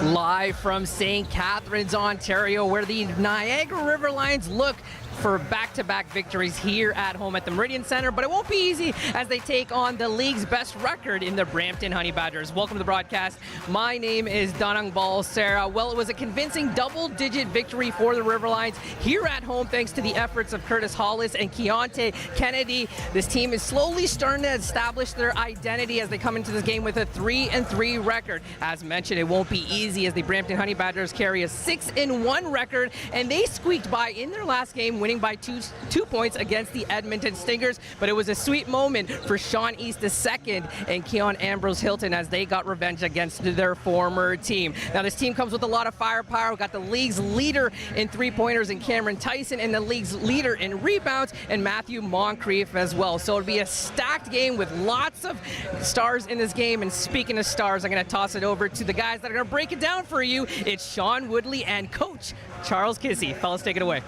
Live from St. Catharines, Ontario, where the Niagara River Lions look for back-to-back victories here at home at the Meridian Centre, but it won't be easy as they take on the league's best record in the Brampton Honey Badgers. Welcome to the broadcast. My name is Danang Balsera. Well, it was a convincing double-digit victory for the River Lions here at home thanks to the efforts of Curtis Hollis and Keontae Kennedy. This team is slowly starting to establish their identity as they come into this game with a 3-3 record. As mentioned, it won't be easy as the Brampton Honey Badgers carry a 6-1 record, and they squeaked by in their last game, winning by two points against the Edmonton Stingers. But it was a sweet moment for Sean East II and Keon Ambrose Hilton as they got revenge against their former team. Now this team comes with a lot of firepower. We've got the league's leader in three-pointers in Cameron Tyson and the league's leader in rebounds and Matthew Moncrief as well. So it'll be a stacked game with lots of stars in this game. And speaking of stars, I'm going to toss it over to the guys that are going to break it down for you. It's Sean Woodley and Coach Charles Kissy. Fellas, take it away.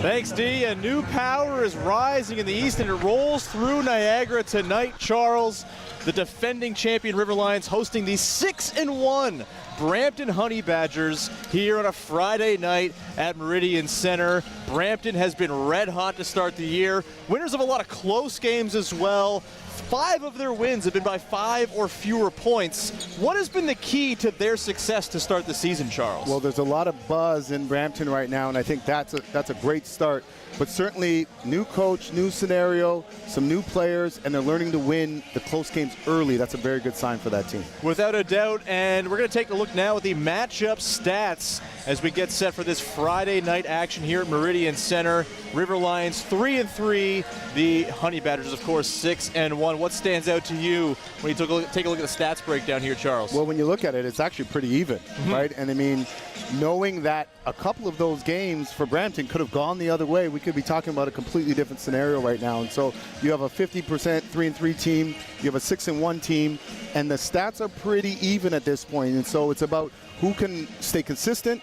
Thanks, D. A new power is rising in the East, and it rolls through Niagara tonight. Charles, the defending champion River Lions, hosting the 6-1 Brampton Honey Badgers here on a Friday night at Meridian Centre. Brampton has been red hot to start the year. Winners of a lot of close games as well. 5 of their wins have been by 5 or fewer points. What has been the key to their success to start the season, Charles? Well, there's a lot of buzz in Brampton right now, and I think that's a great start. But certainly, new coach, new scenario, some new players, and they're learning to win the close games early. That's a very good sign for that team. Without a doubt, and we're going to take a look now at the matchup stats as we get set for this Friday night action here at Meridian Centre. River Lions 3-3, the Honey Badgers, of course, 6-1. What stands out to you when you take a look at the stats breakdown here, Charles? Well, when you look at it, it's actually pretty even, right? And I mean, knowing that a couple of those games for Brampton could have gone the other way, we could be talking about a completely different scenario right now. And so you have a 50% 3-3 team, you have a 6-1 team, and the stats are pretty even at this point. And so it's about who can stay consistent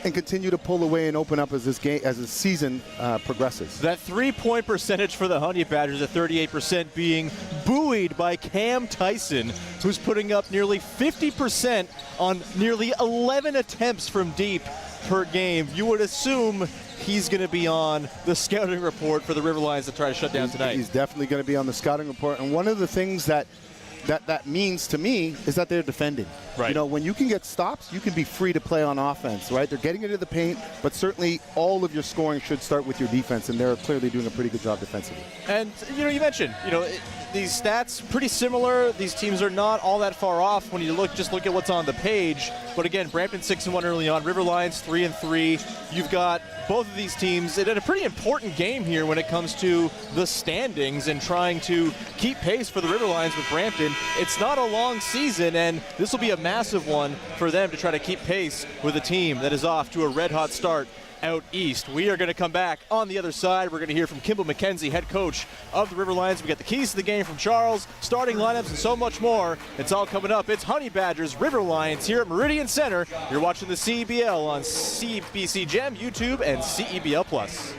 and continue to pull away and open up as this game, as the season progresses. That three-point percentage for the Honey Badgers at 38% being buoyed by Cam Tyson, who's putting up nearly 50% on nearly 11 attempts from deep per game. You would assume he's going to be on the scouting report for the River Lions to try to shut down tonight. He's definitely going to be on the scouting report. And one of the things that means to me is that they're defending. Right. You know, when you can get stops, you can be free to play on offense, right? They're getting into the paint, but certainly all of your scoring should start with your defense, and they're clearly doing a pretty good job defensively. And, you know, you mentioned, these stats pretty similar. These teams are not all that far off when you just look at what's on the page. But again, Brampton 6-1 early on, River Lions 3-3. You've got both of these teams in a pretty important game here when it comes to the standings and trying to keep pace for the River Lions with Brampton. It's not a long season, and this will be a massive one for them to try to keep pace with a team that is off to a red-hot start out east. We are going to come back on the other side. We're going to hear from Kimball McKenzie, head coach of the River Lions. We got the keys to the game from Charles, starting lineups, and so much more. It's all coming up. It's Honey Badgers, River Lions here at Meridian Centre. You're watching the CEBL on CBC Gem, YouTube, and CEBL Plus.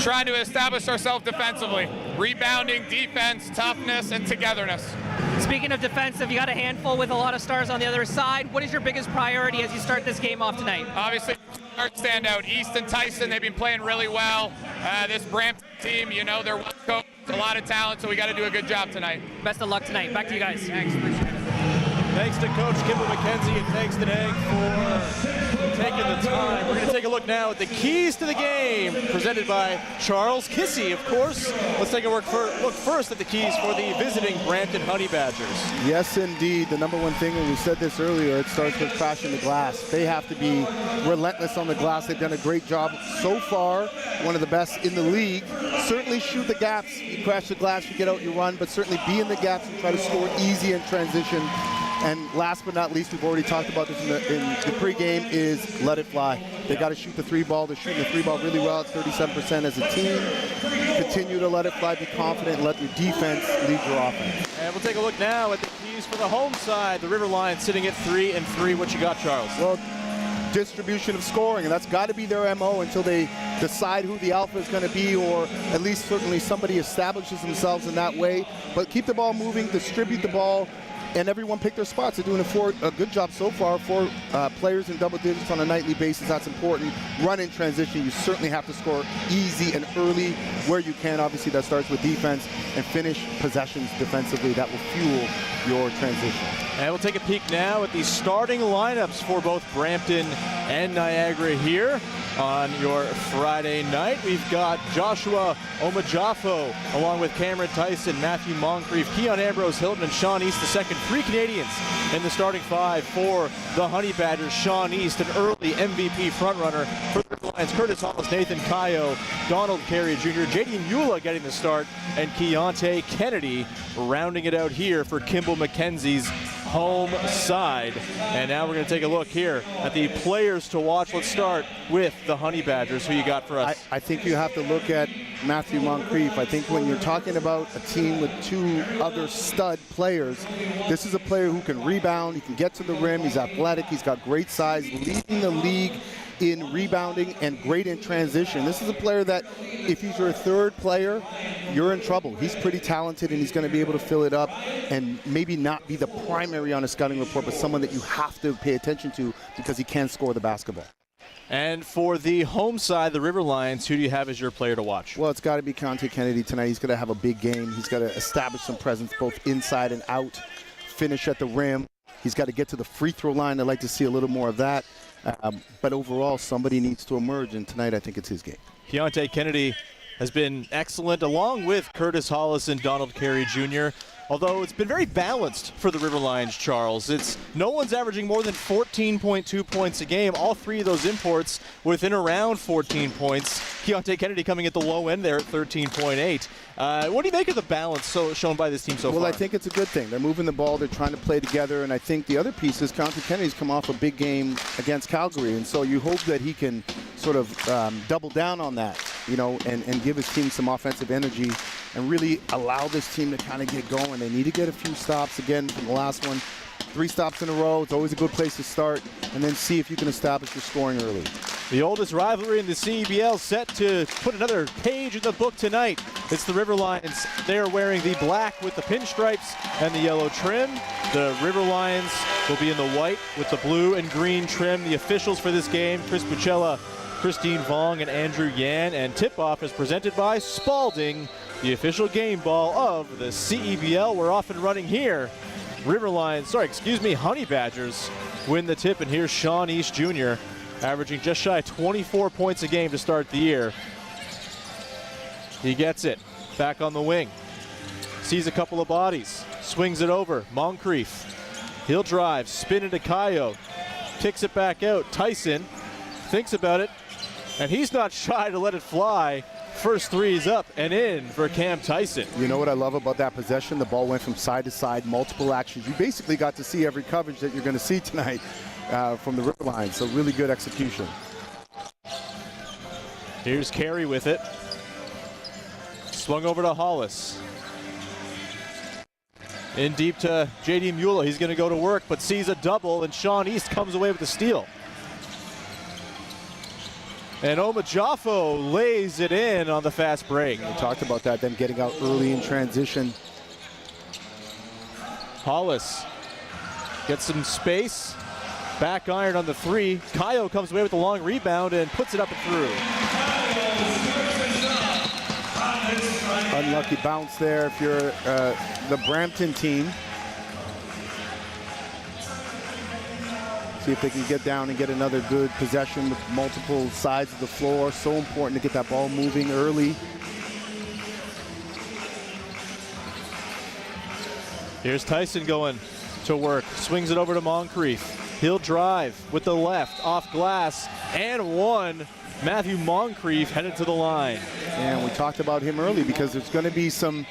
trying to establish ourselves defensively. Rebounding, defense, toughness, and togetherness. Speaking of defensive, you got a handful with a lot of stars on the other side. What is your biggest priority as you start this game off tonight? Obviously, stand out. East and Tyson, they've been playing really well. This Brampton team, you know, they're well coached, a lot of talent, so we got to do a good job tonight. Best of luck tonight. Back to you guys. Thanks, appreciate it. Thanks to Coach Kimball McKenzie and thanks to Nag for taking the time. We're going to take a look now at the keys to the game, presented by Charles Kissy, of course. Let's take a look first at the keys for the visiting Brampton Honey Badgers. Yes, indeed. The number one thing, and we said this earlier, it starts with crashing the glass. They have to be relentless on the glass. They've done a great job so far, one of the best in the league. Certainly shoot the gaps. You crash the glass, you get out, you run, but certainly be in the gaps and try to score easy in transition. And last but not least, we've already talked about this in the pregame, is let it fly. They got to shoot the three ball. They're shooting the three ball really well at 37% as a team. Continue to let it fly, be confident, and let your defense lead your offense. And we'll take a look now at the keys for the home side. The River Lions sitting at 3-3. What you got, Charles? Well, distribution of scoring, and that's got to be their MO until they decide who the alpha is going to be, or at least certainly somebody establishes themselves in that way. But keep the ball moving, distribute the ball, and everyone pick their spots. They're doing a good job so far. 4 players in double digits on a nightly basis. That's important. Run in transition. You certainly have to score easy and early where you can. Obviously, that starts with defense, and finish possessions defensively. That will fuel your transition. And we'll take a peek now at the starting lineups for both Brampton and Niagara here on your Friday night. We've got Joshua Omajafo along with Cameron Tyson, Matthew Moncrief, Keon Ambrose, Hilton, and Sean East the second. 3 Canadians in the starting 5 for the Honey Badgers. Sean East, an early MVP frontrunner for the Lions. Curtis Hollis, Nathan Kayo, Donald Carey Jr., J.D. Mueller getting the start, and Keontae Kennedy rounding it out here for Kimball McKenzie's home side. And now we're going to take a look here at the players to watch. Let's start with the Honey Badgers. Who you got for us? I think you have to look at Matthew Moncrief. I think when you're talking about a team with 2 other stud players, this is a player who can rebound, he can get to the rim, he's athletic, he's got great size, leading the league in rebounding and great in transition. This is a player that if he's your 3rd player, you're in trouble. He's pretty talented, and he's going to be able to fill it up and maybe not be the primary on a scouting report, but someone that you have to pay attention to because he can score the basketball. And for the home side, the River Lions, who do you have as your player to watch? Well, it's got to be Keontae Kennedy tonight. He's going to have a big game. He's got to establish some presence both inside and out, finish at the rim. He's got to get to the free throw line. I'd like to see a little more of that. But overall, somebody needs to emerge, and tonight I think it's his game. Keontae Kennedy has been excellent, along with Curtis Hollis and Donald Carey Jr., although it's been very balanced for the River Lions, Charles. No one's averaging more than 14.2 points a game. All 3 of those imports within around 14 points. Keontae Kennedy coming at the low end there at 13.8. What do you make of the balance shown by this team so far? Well, I think it's a good thing. They're moving the ball. They're trying to play together. And I think the other piece is Keontae Kennedy's come off a big game against Calgary. And so you hope that he can sort of double down on that, and give his team some offensive energy and really allow this team to kind of get going. They need to get a few stops again from the last one. 3 stops in a row. It's always a good place to start, and then see if you can establish your scoring early. The oldest rivalry in the CEBL set to put another page in the book tonight. It's the River Lions. They're wearing the black with the pinstripes and the yellow trim. The River Lions will be in the white with the blue and green trim. The officials for this game, Chris Bucella, Christine Vong, and Andrew Yan. And tip-off is presented by Spalding, the official game ball of the CEBL. We're off and running here. Honey Badgers win the tip, and here's Sean East Jr., averaging just shy of 24 points a game to start the year. He gets it. Back on the wing. Sees a couple of bodies. Swings it over. Moncrief. He'll drive. Spin into Kayo. Kicks it back out. Tyson thinks about it, and he's not shy to let it fly. First 3's up and in for Cam Tyson. You know what I love about that possession? The ball went from side to side, multiple actions. You basically got to see every coverage that you're going to see tonight from the River Lions. So really good execution. Here's Carey with it. Swung over to Hollis. In deep to J.D. Mueller. He's going to go to work, but sees a double, and Sean East comes away with the steal. And Omajafo lays it in on the fast break. We talked about that, them getting out early in transition. Hollis gets some space. Back iron on the 3. Kayo comes away with the long rebound and puts it up and through. Unlucky bounce there if you're the Brampton team. See if they can get down and get another good possession with multiple sides of the floor. So important to get that ball moving early. Here's Tyson going to work. Swings it over to Moncrief. He'll drive with the left, off glass, and one. Matthew Moncrief headed to the line. And we talked about him early because there's going to be some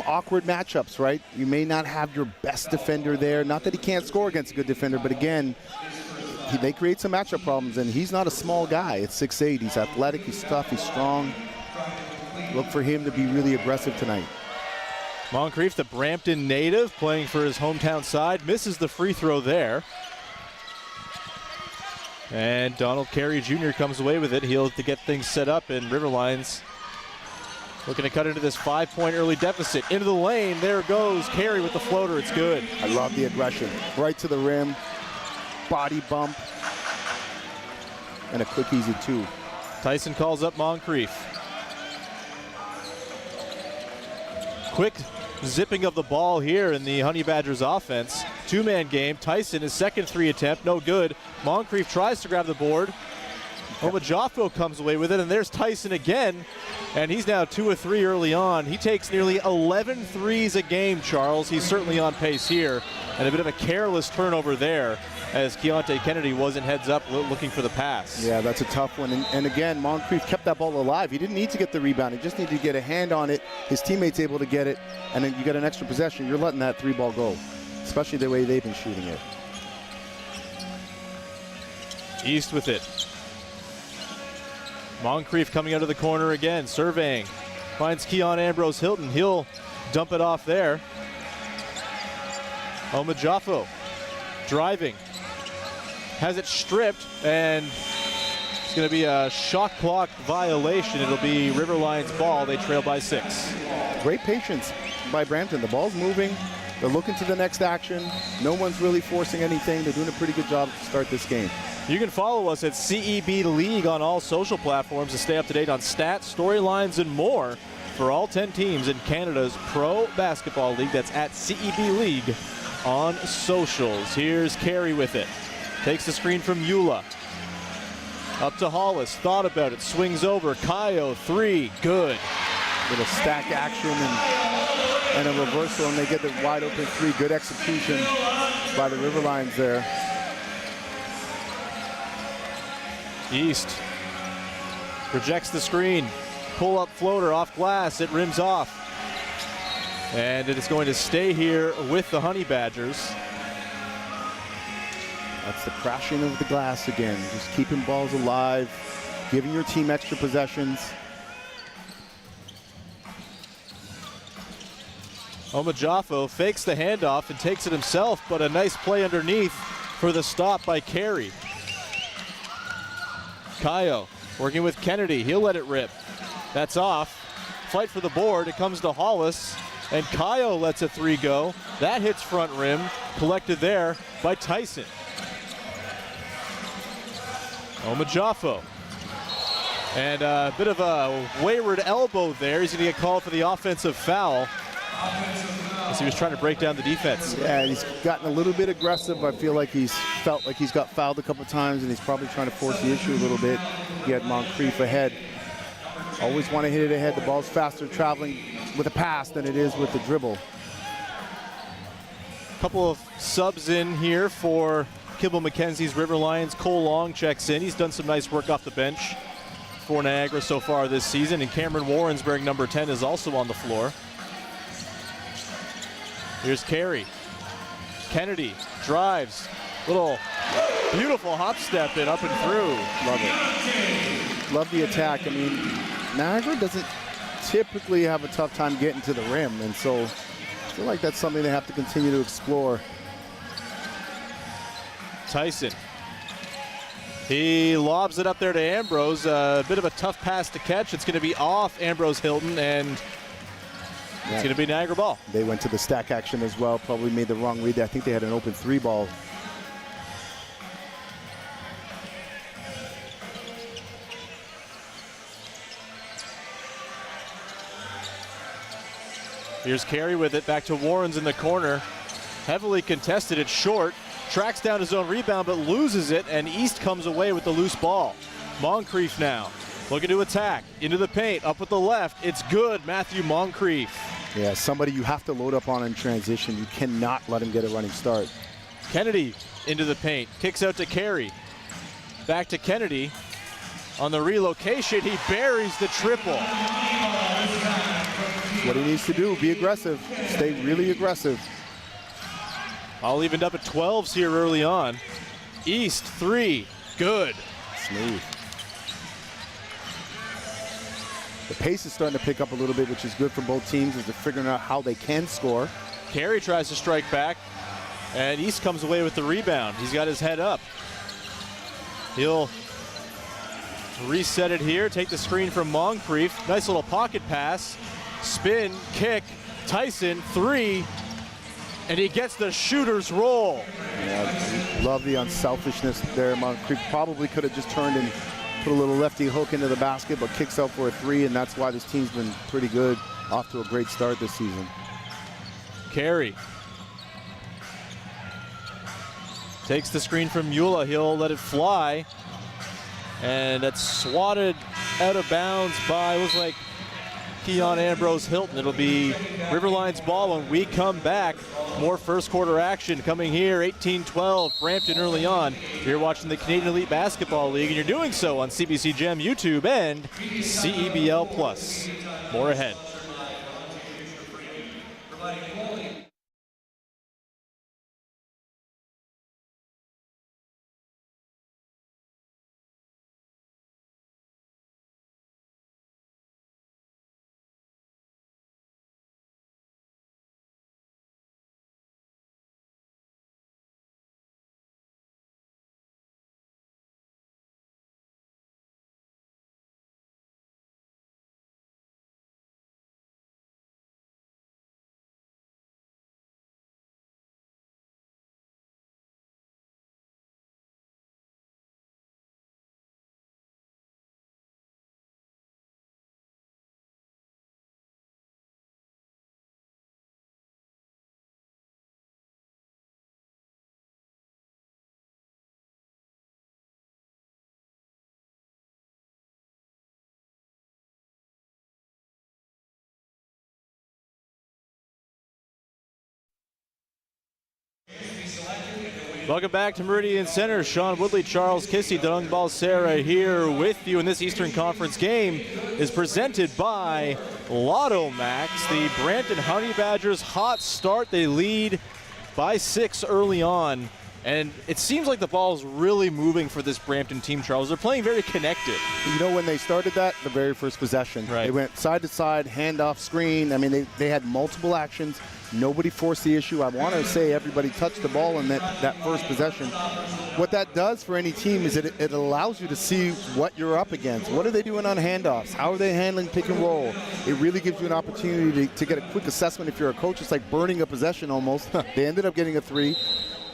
awkward matchups, right? You may not have your best defender there. Not that he can't score against a good defender, but again, they create some matchup problems, and he's not a small guy. At 6'8", he's athletic, he's tough, he's strong. Look for him to be really aggressive tonight. Moncrief, the Brampton native, playing for his hometown side, misses the free throw there. And Donald Carey Jr. comes away with it. He'll have to get things set up, and Riverlines looking to cut into this 5-point early deficit. Into the lane, there goes Carey with the floater. It's good. I love the aggression. Right to the rim, body bump, and a quick, easy 2. Tyson calls up Moncrief. Quick zipping of the ball here in the Honey Badgers offense. 2-man game. Tyson, his second 3 attempt, no good. Moncrief tries to grab the board. Omajafo comes away with it, and there's Tyson again. And he's now 2 of 3 early on. He takes nearly 11 threes a game, Charles. He's certainly on pace here. And a bit of a careless turnover there as Keontae Kennedy wasn't heads up looking for the pass. Yeah, that's a tough one. And again, Moncrief kept that ball alive. He didn't need to get the rebound. He just needed to get a hand on it. His teammate's able to get it, and then you get an extra possession. You're letting that 3-ball go, especially the way they've been shooting it. East with it. Moncrief coming out of the corner again, surveying. Finds Keon Ambrose Hilton. He'll dump it off there. Omajafo driving. Has it stripped, and it's going to be a shot clock violation. It'll be Riverlines ball. They trail by 6. Great patience by Brampton. The ball's moving. They're looking to the next action. No one's really forcing anything. They're doing a pretty good job to start this game. You can follow us at CEB League on all social platforms to stay up to date on stats, storylines, and more for all 10 teams in Canada's Pro Basketball League. That's at CEB League on socials. Here's Carey with it. Takes the screen from Eula. Up to Hollis. Thought about it. Swings over. Kayo, 3. Good. Little stack action and a reversal, and they get the wide open 3. Good execution by the Riverlines there. East rejects the screen. Pull up floater off glass. It rims off. And it is going to stay here with the Honey Badgers. That's the crashing of the glass again. Just keeping balls alive, giving your team extra possessions. Omajafo fakes the handoff and takes it himself, but a nice play underneath for the stop by Carey. Kayo working with Kennedy. He'll let it rip. That's off. Fight for the board. It comes to Hollis, and Kayo lets a 3 go. That hits front rim. Collected there by Tyson. Omajafo. And a bit of a wayward elbow there. He's going to get called for the offensive foul as he was trying to break down the defense. Yeah, he's gotten a little bit aggressive. I feel like he's felt like he's got fouled a couple times, and he's probably trying to force the issue a little bit. He had Moncrief ahead. Always want to hit it ahead. The ball's faster traveling with a pass than it is with the dribble. Couple of subs in here for Kibble McKenzie's Riverlines. Cole Long checks in. He's done some nice work off the bench for Niagara so far this season. And Cameron Warrensburg, number 10, is also on the floor. Here's Carey. Kennedy drives. Little beautiful hop step in, up and through. Love it. Love the attack. I mean, Niagara doesn't typically have a tough time getting to the rim, and so I feel like that's something they have to continue to explore. Tyson He lobs it up there to Ambrose. A bit of a tough pass to catch. It's going to be off Ambrose Hilton, and it's going to be Niagara ball. They went to the stack action as well. Probably made the wrong read. I think they had an open 3 ball. Here's Carey with it. Back to Warrens in the corner. Heavily contested. It's short. Tracks down his own rebound, but loses it, and East comes away with the loose ball. Moncrief now looking to attack. Into the paint. Up with the left. It's good. Matthew Moncrief. Yeah, somebody you have to load up on in transition. You cannot let him get a running start. Kennedy into the paint. Kicks out to Carey. Back to Kennedy. On the relocation, he buries the triple. What he needs to do, be aggressive. Stay really aggressive. All evened up at 12s here early on. East 3, good. Smooth. The pace is starting to pick up a little bit, which is good for both teams as they're figuring out how they can score. Carey tries to strike back, and East comes away with the rebound. He's got his head up. He'll reset it here, take the screen from Moncrief. Nice little pocket pass. Spin, kick, Tyson, 3, and he gets the shooter's roll. Yeah, love the unselfishness there. Moncrief probably could have just turned and put a little lefty hook into the basket, but kicks out for a 3, and that's why this team's been pretty good. Off to a great start this season. Carey takes the screen from Eula. He'll let it fly, and that's swatted out of bounds by, looks like, Keon Ambrose Hilton. It'll be Riverline's ball when we come back. More first quarter action coming here. 18-12 Brampton early on. You're watching the Canadian Elite Basketball League, and you're doing so on CBC Gem YouTube and CEBL Plus. More ahead. Welcome back to Meridian Center. Sean Woodley, Charles Kissy, Dunung Balsera here with you. And this Eastern Conference game is presented by Lotto Max. The Brampton Honey Badgers hot start. They lead by 6 early on. And it seems like the ball is really moving for this Brampton team, Charles. They're playing very connected. You know, when they started that, the very first possession, they went side to side, handoff, screen. I mean, they had multiple actions. Nobody forced the issue. I want to say everybody touched the ball in that first possession. What that does for any team is it allows you to see what you're up against. What are they doing on handoffs? How are they handling pick and roll? It really gives you an opportunity to get a quick assessment if you're a coach. It's like burning a possession almost. They ended up getting a 3.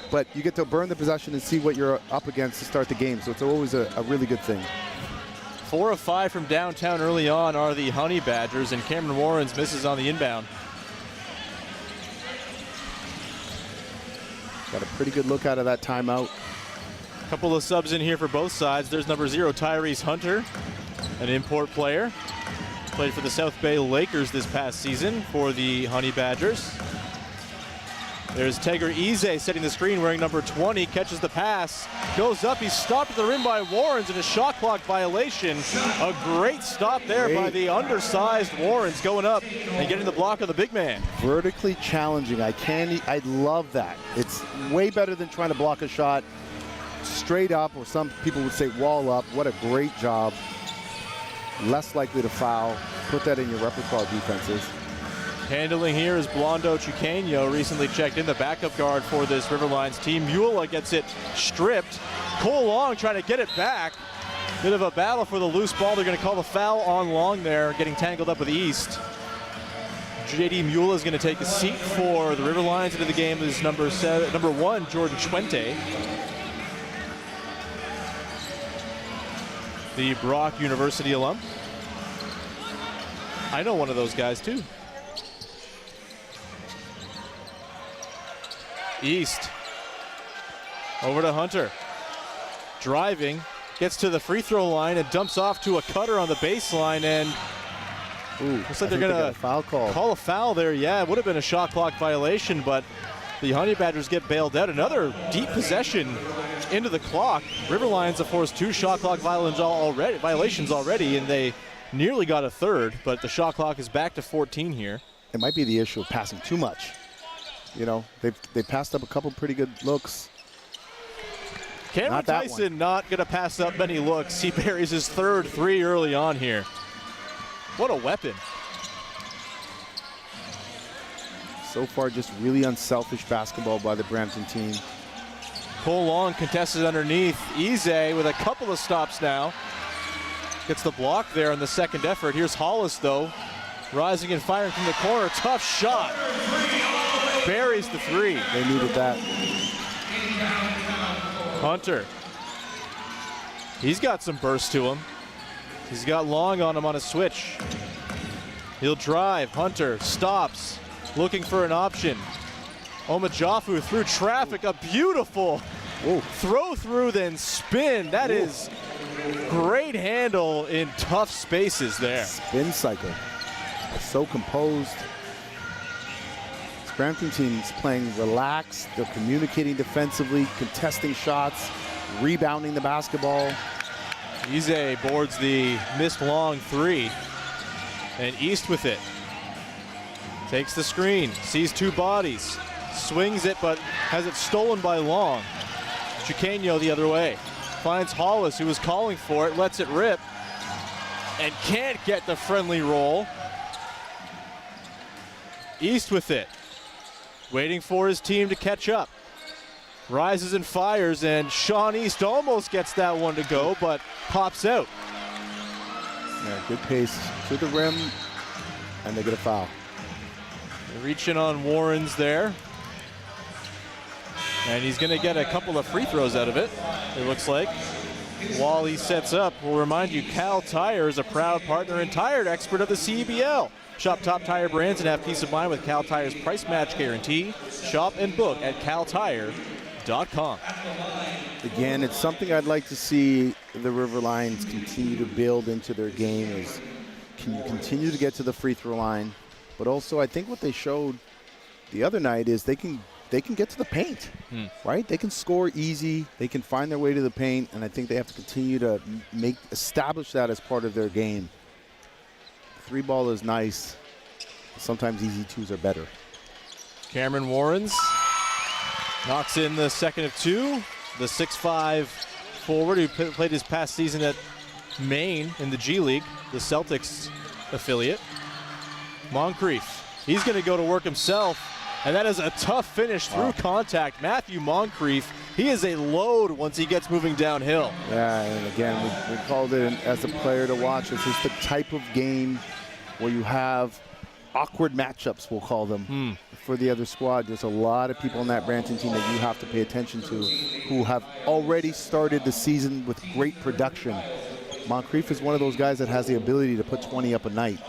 But you get to burn the possession and see what you're up against to start the game. So it's always a really good thing. 4 of 5 from downtown early on are the Honey Badgers, and Cameron Warrens misses on the inbound. Got a pretty good look out of that timeout. A couple of subs in here for both sides. There's number 0, Tyrese Hunter, an import player. Played for the South Bay Lakers this past season for the Honey Badgers. There's Teger Eze setting the screen, wearing number 20, catches the pass, goes up, he's stopped at the rim by Warrens in a shot clock violation. A great stop there by the undersized Warrens, going up and getting the block of the big man. Vertically challenging, I love that. It's way better than trying to block a shot straight up, or some people would say wall up. What a great job. Less likely to foul. Put that in your repertoire defenses. Handling here is Blondo Chuqueño, recently checked in, the backup guard for this Riverlines team. Eula gets it stripped, Cole Long trying to get it back. Bit of a battle for the loose ball. They're going to call the foul on Long there, getting tangled up with East. J.D. Mula is going to take a seat for the River Lions. Into the game is number 1, Jordan Chuente. The Brock University alum. I know one of those guys too. East. Over to Hunter. Driving. Gets to the free throw line and dumps off to a cutter on the baseline, and looks like they're going to call a foul there. Yeah, it would have been a shot clock violation, but the Honey Badgers get bailed out. Another deep possession into the clock. River Lions have forced 2 shot clock violations already, and they nearly got a third, but the shot clock is back to 14 here. It might be the issue of passing too much. You know, they passed up a couple pretty good looks. Cameron Tyson not going to pass up many looks. He buries his 3rd 3 early on here. What a weapon. So far, just really unselfish basketball by the Brampton team. Cole Long contested underneath. Ize with a couple of stops now. Gets the block there in the second effort. Here's Hollis, though, rising and firing from the corner. Tough shot. Buries the 3. They needed that. Hunter. He's got some burst to him. He's got Long on him on a switch. He'll drive. Hunter stops, looking for an option. Omajafu through traffic. A beautiful throw through, then spin. That is great handle in tough spaces there. Spin cycle. So composed. Brampton team's playing relaxed. They're communicating defensively, contesting shots, rebounding the basketball. Ize boards the missed Long 3. And East with it. Takes the screen, sees 2 bodies, swings it, but has it stolen by Long. Chiqueño the other way. Finds Hollis, who was calling for it, lets it rip, and can't get the friendly roll. East with it. Waiting for his team to catch up. Rises and fires, and Sean East almost gets that one to go, but pops out. Yeah, good pace to the rim, and they get a foul. Reaching on Warrens there. And he's going to get a couple of free throws out of it, it looks like. While he sets up, we'll remind you, Cal Tire is a proud partner and tire expert of the CEBL. Shop top tire brands and have peace of mind with Cal Tire's price match guarantee. Shop and book at caltire.com. Again, it's something I'd like to see the River Lions continue to build into their game is, can you continue to get to the free throw line? But also, I think what they showed the other night is they can get to the paint, right? They can score easy. They can find their way to the paint, and I think they have to continue to establish that as part of their game. 3 ball is nice. Sometimes easy 2s are better. Cameron Warrens knocks in the second of 2. The 6'5" forward who played his past season at Maine in the G League, the Celtics affiliate. Moncrief, he's going to go to work himself, and that is a tough finish through contact. Matthew Moncrief, he is a load once he gets moving downhill. Yeah, and again, we called it as a player to watch. This is the type of game where you have awkward matchups, we'll call them, for the other squad. There's a lot of people on that Brampton team that you have to pay attention to who have already started the season with great production. Moncrief is one of those guys that has the ability to put 20 up a night.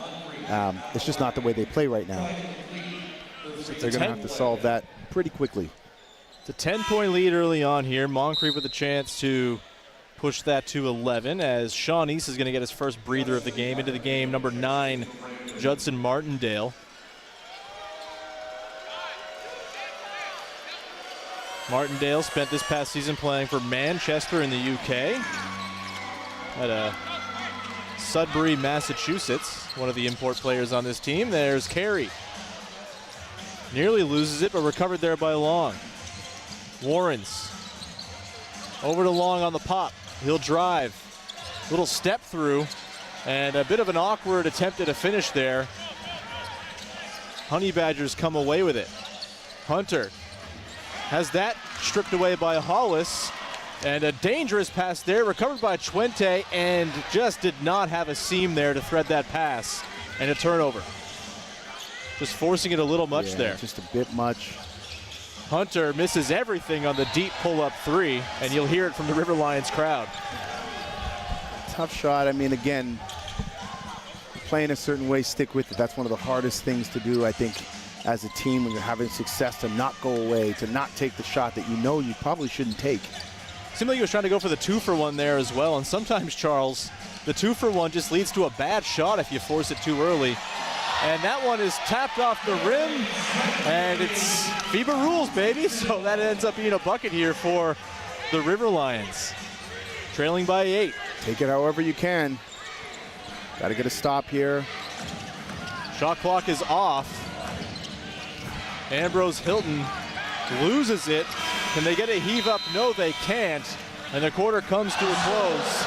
It's just not the way they play right now. They're going to have to solve that pretty quickly. It's a 10-point lead early on here. Moncrief with a chance to push that to 11 as Sean East is going to get his first breather of the game. Into the game, number 9, Judson Martindale. Martindale spent this past season playing for Manchester in the UK. At Sudbury, Massachusetts, one of the import players on this team. There's Carey. Nearly loses it, but recovered there by Long. Warrens. Over to Long on the pop. He'll drive. Little step through, and a bit of an awkward attempt at a finish there. Honey Badgers come away with it. Hunter has that stripped away by Hollis. And a dangerous pass there, recovered by Chuente, and just did not have a seam there to thread that pass. And a turnover. Just forcing it a little much there. Just a bit much. Hunter misses everything on the deep pull-up three, and you'll hear it from the River Lions crowd. Tough shot. I mean, again, playing a certain way, stick with it. That's one of the hardest things to do, I think, as a team when you're having success, to not go away, to not take the shot that you know you probably shouldn't take. Seemed like he was trying to go for the 2-for-1 there as well, and sometimes, Charles, the 2-for-1 just leads to a bad shot if you force it too early. And that one is tapped off the rim, and it's FIBA rules, baby. So that ends up being a bucket here for the River Lions, trailing by 8. Take it however you can. Got to get a stop here. Shot clock is off. Ambrose Hilton loses it. Can they get a heave up? No, they can't. And the quarter comes to a close.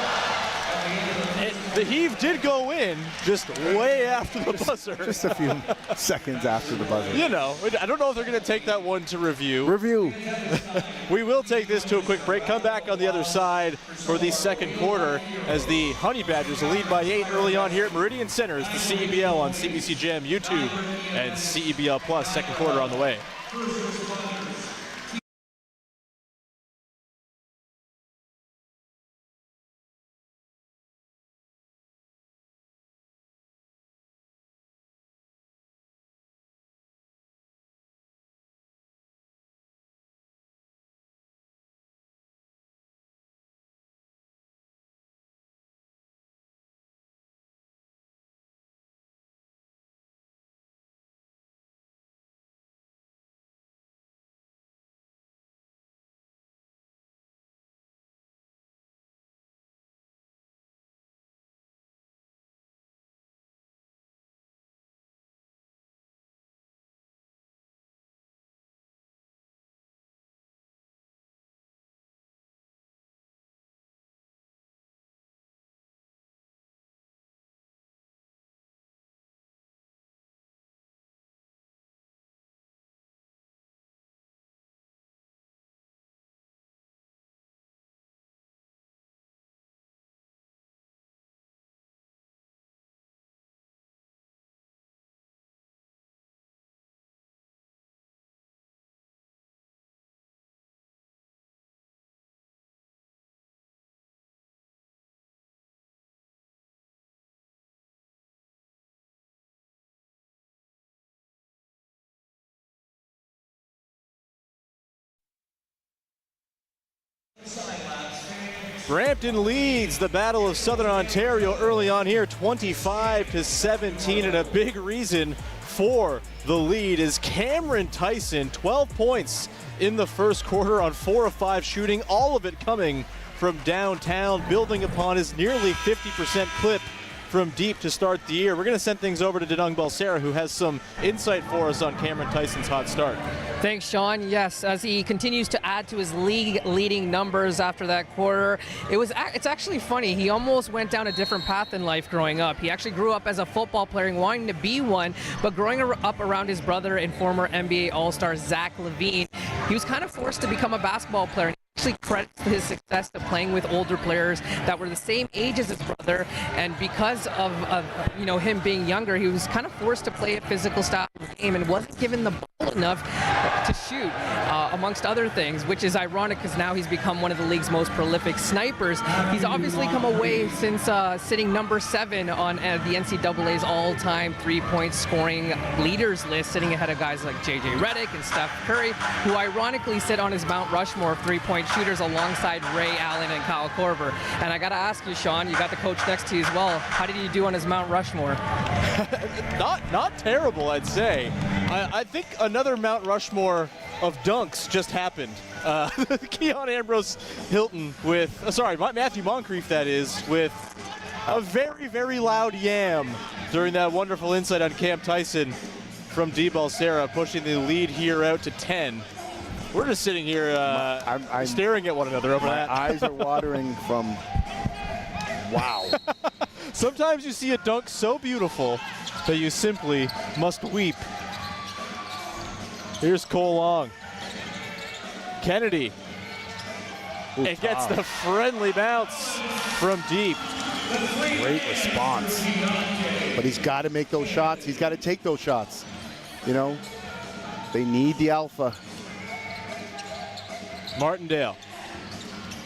The heave did go in just way after the buzzer. Just a few seconds after the buzzer. You know, I don't know if they're going to take that one to review. We will take this to a quick break. Come back on the other side for the second quarter as the Honey Badgers lead by 8 early on here at Meridian Center. It's the CEBL on CBC Gem, YouTube, and CEBL Plus. Second quarter on the way. Brampton leads the Battle of Southern Ontario early on here, 25-17, and a big reason for the lead is Cameron Tyson, 12 points in the first quarter on 4 of 5 shooting, all of it coming from downtown, building upon his nearly 50% clip from deep to start the year. We're going to send things over to Denung Balsera, who has some insight for us on Cameron Tyson's hot start. Thanks, Sean. Yes, as he continues to add to his league-leading numbers after that quarter, it's actually funny. He almost went down a different path in life growing up. He actually grew up as a football player and wanting to be one, but growing up around his brother and former NBA All-Star Zach LaVine, he was kind of forced to become a basketball player. Actually credits his success to playing with older players that were the same age as his brother, and because of him being younger, he was kind of forced to play a physical style of game and wasn't given the ball enough to shoot, amongst other things, which is ironic because now he's become one of the league's most prolific snipers. He's obviously come away since sitting number 7 on the NCAA's all-time three-point scoring leaders list, sitting ahead of guys like J.J. Redick and Steph Curry, who ironically sit on his Mount Rushmore of three-point shooters alongside Ray Allen and Kyle Korver. And I got to ask you, Sean, you got the coach next to you as well. How did you do on his Mount Rushmore? Not terrible, I'd say. I think another Mount Rushmore of dunks just happened. Keon Ambrose Hilton Matthew Moncrief, that is, with a very, very loud yam during that wonderful insight on Cam Tyson from D. Balsera, pushing the lead here out to 10. We're just sitting here I'm staring at one another over that. My eyes are watering from wow. Sometimes you see a dunk so beautiful that you simply must weep. Here's Cole Long. Kennedy It gets the friendly bounce from deep. Great response. But he's got to make those shots. He's got to take those shots. You know, they need the alpha. Martindale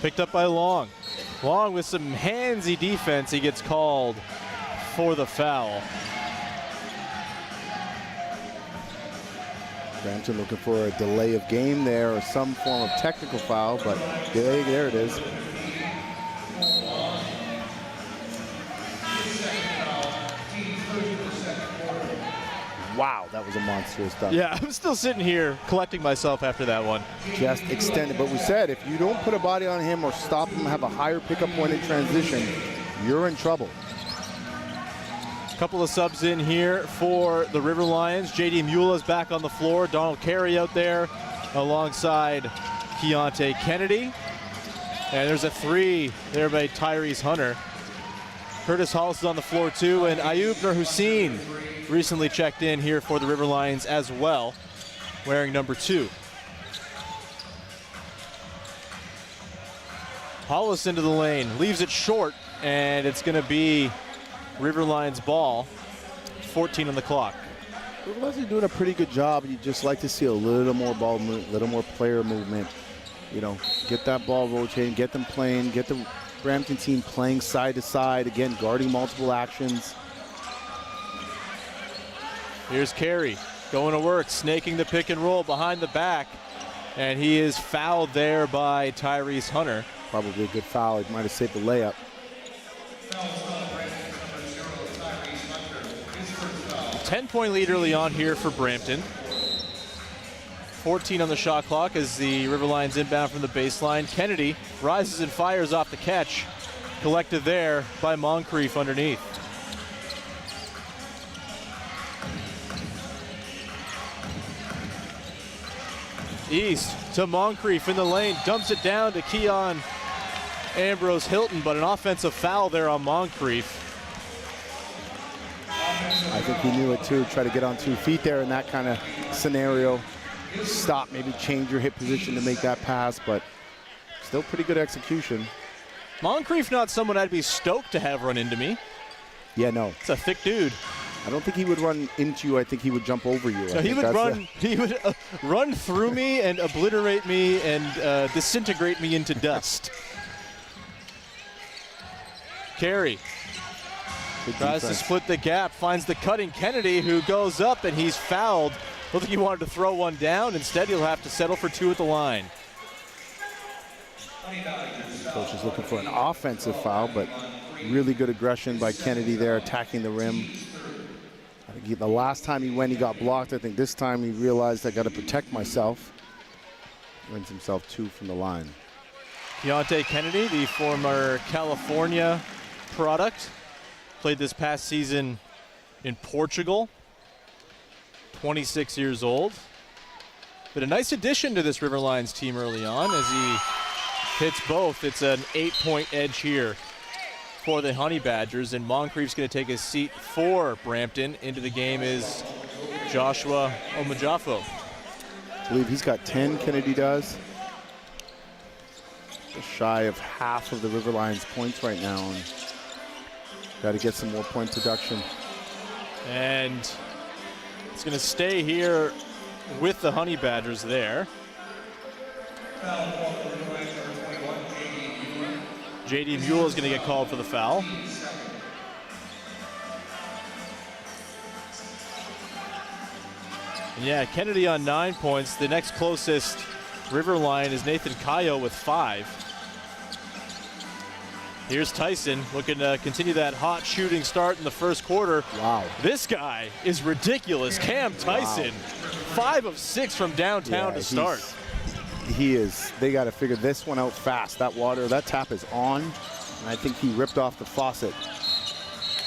picked up by Long. Long with some handsy defense. He gets called for the foul. Brampton looking for a delay of game there or some form of technical foul, but there it is. Wow, that was a monstrous dunk. Yeah, I'm still sitting here collecting myself after that one. Just extended, but we said if you don't put a body on him or stop him, have a higher pickup point in transition, you're in trouble. A couple of subs in here for the River Lions. J.D. Mueller's back on the floor. Donald Carey out there alongside Keontae Kennedy. And there's a three there by Tyrese Hunter. Curtis Hollis is on the floor too, and Ayub Nur-Hussein recently checked in here for the River Lions as well, wearing number 2. Hollis into the lane, leaves it short, and it's going to be River Lions ball. 14 on the clock. River Lions are doing a pretty good job. You just like to see a little more ball movement, a little more player movement. You know, get that ball rotating, get them playing, get the Brampton team playing side to side, again, guarding multiple actions. Here's Carey going to work, snaking the pick and roll behind the back, and he is fouled there by Tyrese Hunter. Probably a good foul. He might have saved the layup. 10-point lead early on here for Brampton. 14 on the shot clock as the River Lions inbound from the baseline. Kennedy rises and fires off the catch. Collected there by Moncrief underneath. East to Moncrief in the lane. Dumps it down to Keon Ambrose Hilton, but an offensive foul there on Moncrief. I think he knew it too. Try to get on 2 feet there in that kind of scenario. Stop, maybe change your hip position to make that pass, but still pretty good execution. Moncrief not someone I'd be stoked to have run into me. Yeah, no. It's a thick dude. I don't think he would run into you. I think he would jump over you. No, he would run through me and obliterate me and disintegrate me into dust. Carey tries to split the gap, finds the cutting Kennedy, who goes up, and he's fouled. Looked like he wanted to throw one down. Instead, he'll have to settle for 2 at the line. Coach is looking for an offensive foul, but really good aggression by Kennedy there, attacking the rim. I think the last time he went, he got blocked. I think this time he realized I got to protect myself. Wins himself 2 from the line. Keontae Kennedy, the former California product, played this past season in Portugal. 26 years old. But a nice addition to this River Lions team early on as he hits both. It's an 8-point edge here for the Honey Badgers, and Moncrief's going to take his seat for Brampton. Into the game is Joshua Omajafo. I believe he's got 10, Kennedy does. Just shy of half of the River Lions points right now, and got to get some more point production. And it's going to stay here with the Honey Badgers there. J.D. Mueller is going to get called for the foul. And yeah, Kennedy on 9 points. The next closest River Lion is Nathan Kayo with 5. Here's Tyson looking to continue that hot shooting start in the first quarter. Wow. This guy is ridiculous. Cam Tyson, 5 of 6 from downtown to start. He is. They got to figure this one out fast. That tap is on, and I think he ripped off the faucet.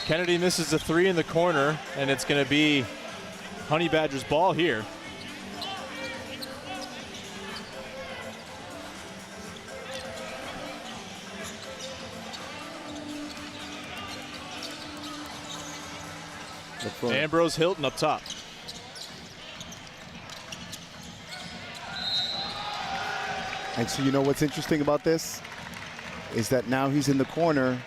Kennedy misses a 3 in the corner, and it's going to be Honey Badgers ball here. Ambrose Hilton up top. And so you know what's interesting about this? is that now he's in the corner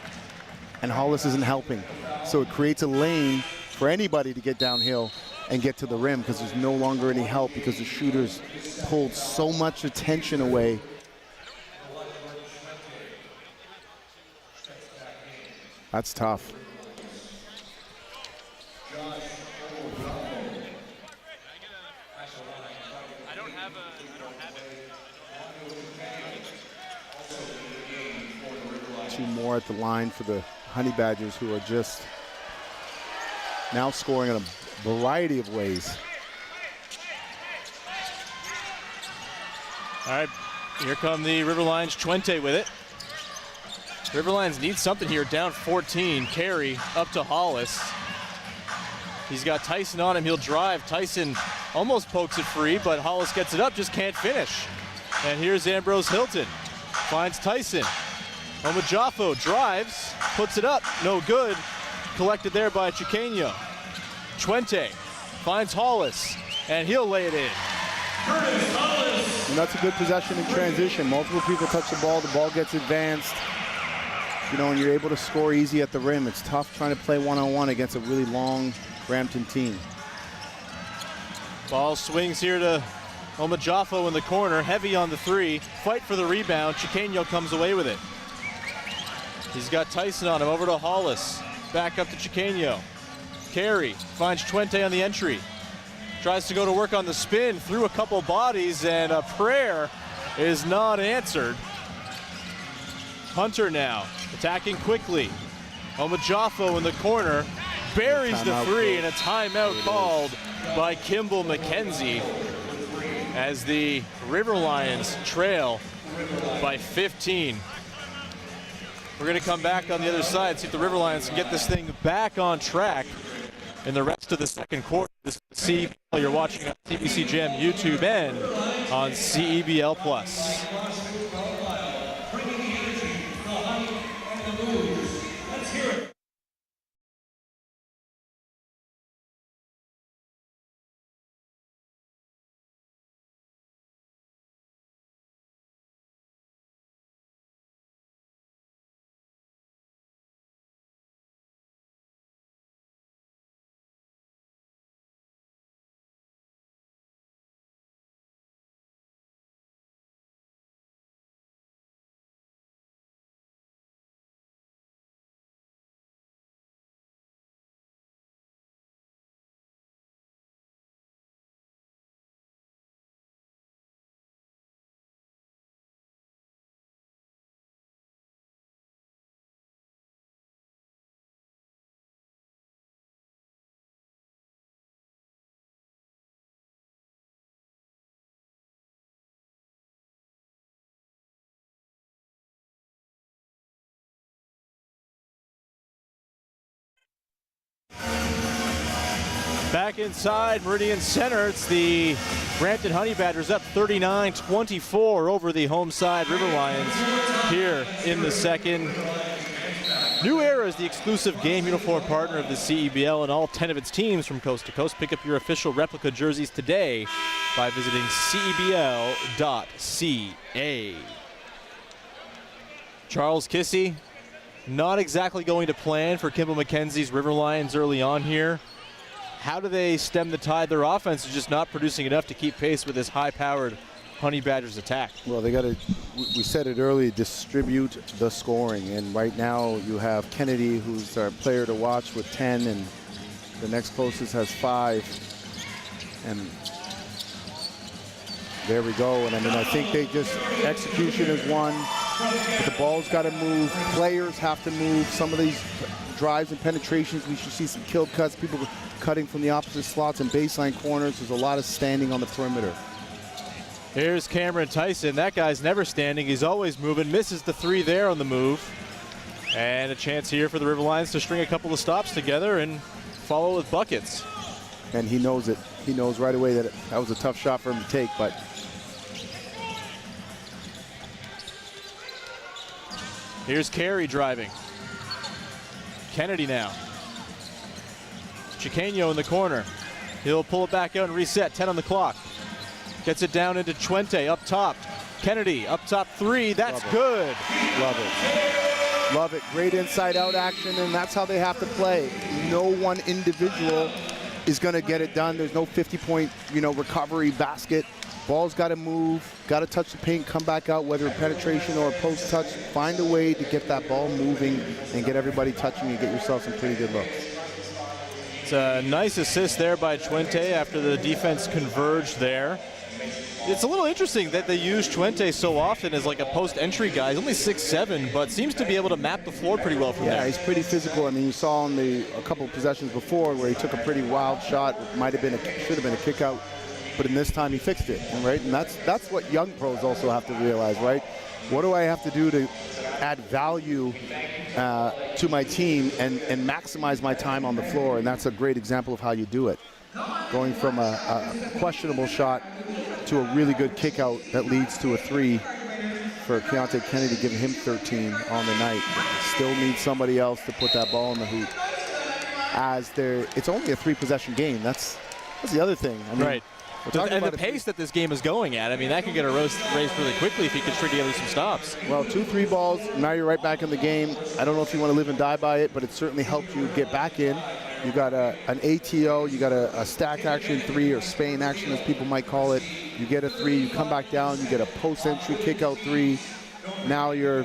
and Hollis isn't helping. So it creates a lane for anybody to get downhill and get to the rim because there's no longer any help because the shooters pulled so much attention away. That's tough. Two more at the line for the Honey Badgers, who are just now scoring in a variety of ways. All right, here come the Riverlions. Chuente with it. Riverlions need something here, down 14. Carey up to Hollis. He's got Tyson on him, he'll drive. Tyson almost pokes it free, but Hollis gets it up, just can't finish. And here's Ambrose Hilton, finds Tyson. Omajafo drives, puts it up, no good. Collected there by Chiqueño. Chuente finds Hollis, and he'll lay it in. And that's a good possession in transition. Multiple people touch the ball gets advanced. You know, and you're able to score easy at the rim. It's tough trying to play one-on-one against a really long Brampton team. Ball swings here to Omajafo in the corner, heavy on the three. Fight for the rebound, Chiqueño comes away with it. He's got Tyson on him, over to Hollis. Back up to Chiqueño. Carey finds Chuente on the entry. Tries to go to work on the spin, through a couple bodies, and a prayer is not answered. Hunter now, attacking quickly. Omajafo in the corner, buries the three, and a timeout called by Kimball McKenzie as the Riverlions trail by 15. We're going to come back on the other side, see if the Riverlions can get this thing back on track in the rest of the second quarter. This is CEBL you're watching on TBC Jam YouTube and on CEBL Plus. Back inside Meridian Center, it's the Brampton Honey Badgers up 39-24 over the home side Riverlions here in the second. New Era is the exclusive game uniform partner of the CEBL and all 10 of its teams from coast to coast. Pick up your official replica jerseys today by visiting cebl.ca. Charles Kissy, not exactly going to plan for Kimball McKenzie's Riverlions early on here. How do they stem the tide? Their offense is just not producing enough to keep pace with this high-powered Honey Badgers attack. Well, they got to, we said it earlier, distribute the scoring. And right now you have Kennedy, who's our player to watch with 10, and the next closest has 5. And there we go. And I mean, I think they just, execution is one, but the ball's got to move. Players have to move. Some of these drives and penetrations, we should see some killed cuts, people cutting from the opposite slots and baseline corners. There's a lot of standing on the perimeter. Here's Cameron Tyson. That guy's never standing. He's always moving. Misses the three there on the move. And a chance here for the Riverlions to string a couple of stops together and follow with buckets. And he knows it. He knows right away that that was a tough shot for him to take, but here's Carey driving. Kennedy now. Chiqueño in the corner. He'll pull it back out and reset. 10 on the clock. Gets it down into Chuente up top. Kennedy up top three. That's good. Love it. Love it. Great inside-out action, and that's how they have to play. No one individual is going to get it done. There's no 50-point, recovery basket. Ball's got to move, got to touch the paint, come back out, whether a penetration or a post touch. Find a way to get that ball moving and get everybody touching and get yourself some pretty good looks. It's a nice assist there by Chuente after the defense converged there. It's a little interesting that they use Chuente so often as like a post-entry guy. He's only 6'7", but seems to be able to map the floor pretty well from there. Yeah, he's pretty physical. I mean, you saw on a couple of possessions before where he took a pretty wild shot. Should have been a kick out, but in this time he fixed it, right? And that's what young pros also have to realize, right? What do I have to do to add value to my team and maximize my time on the floor? And that's a great example of how you do it. Going from a questionable shot to a really good kick out that leads to a three for Keontae Kennedy, giving him 13 on the night. Still needs somebody else to put that ball in the hoop. It's only a 3-possession game. That's the other thing. I mean, right. And the pace that this game is going at, I mean, that can get a race really quickly if he can string together some stops. Well, 2-3 balls, now you're right back in the game. I don't know if you want to live and die by it, but it certainly helps you get back in. You got an ATO, you got a stack action three, or Spain action as people might call it. You get a three, you come back down, you get a post-entry kick-out three. Now you're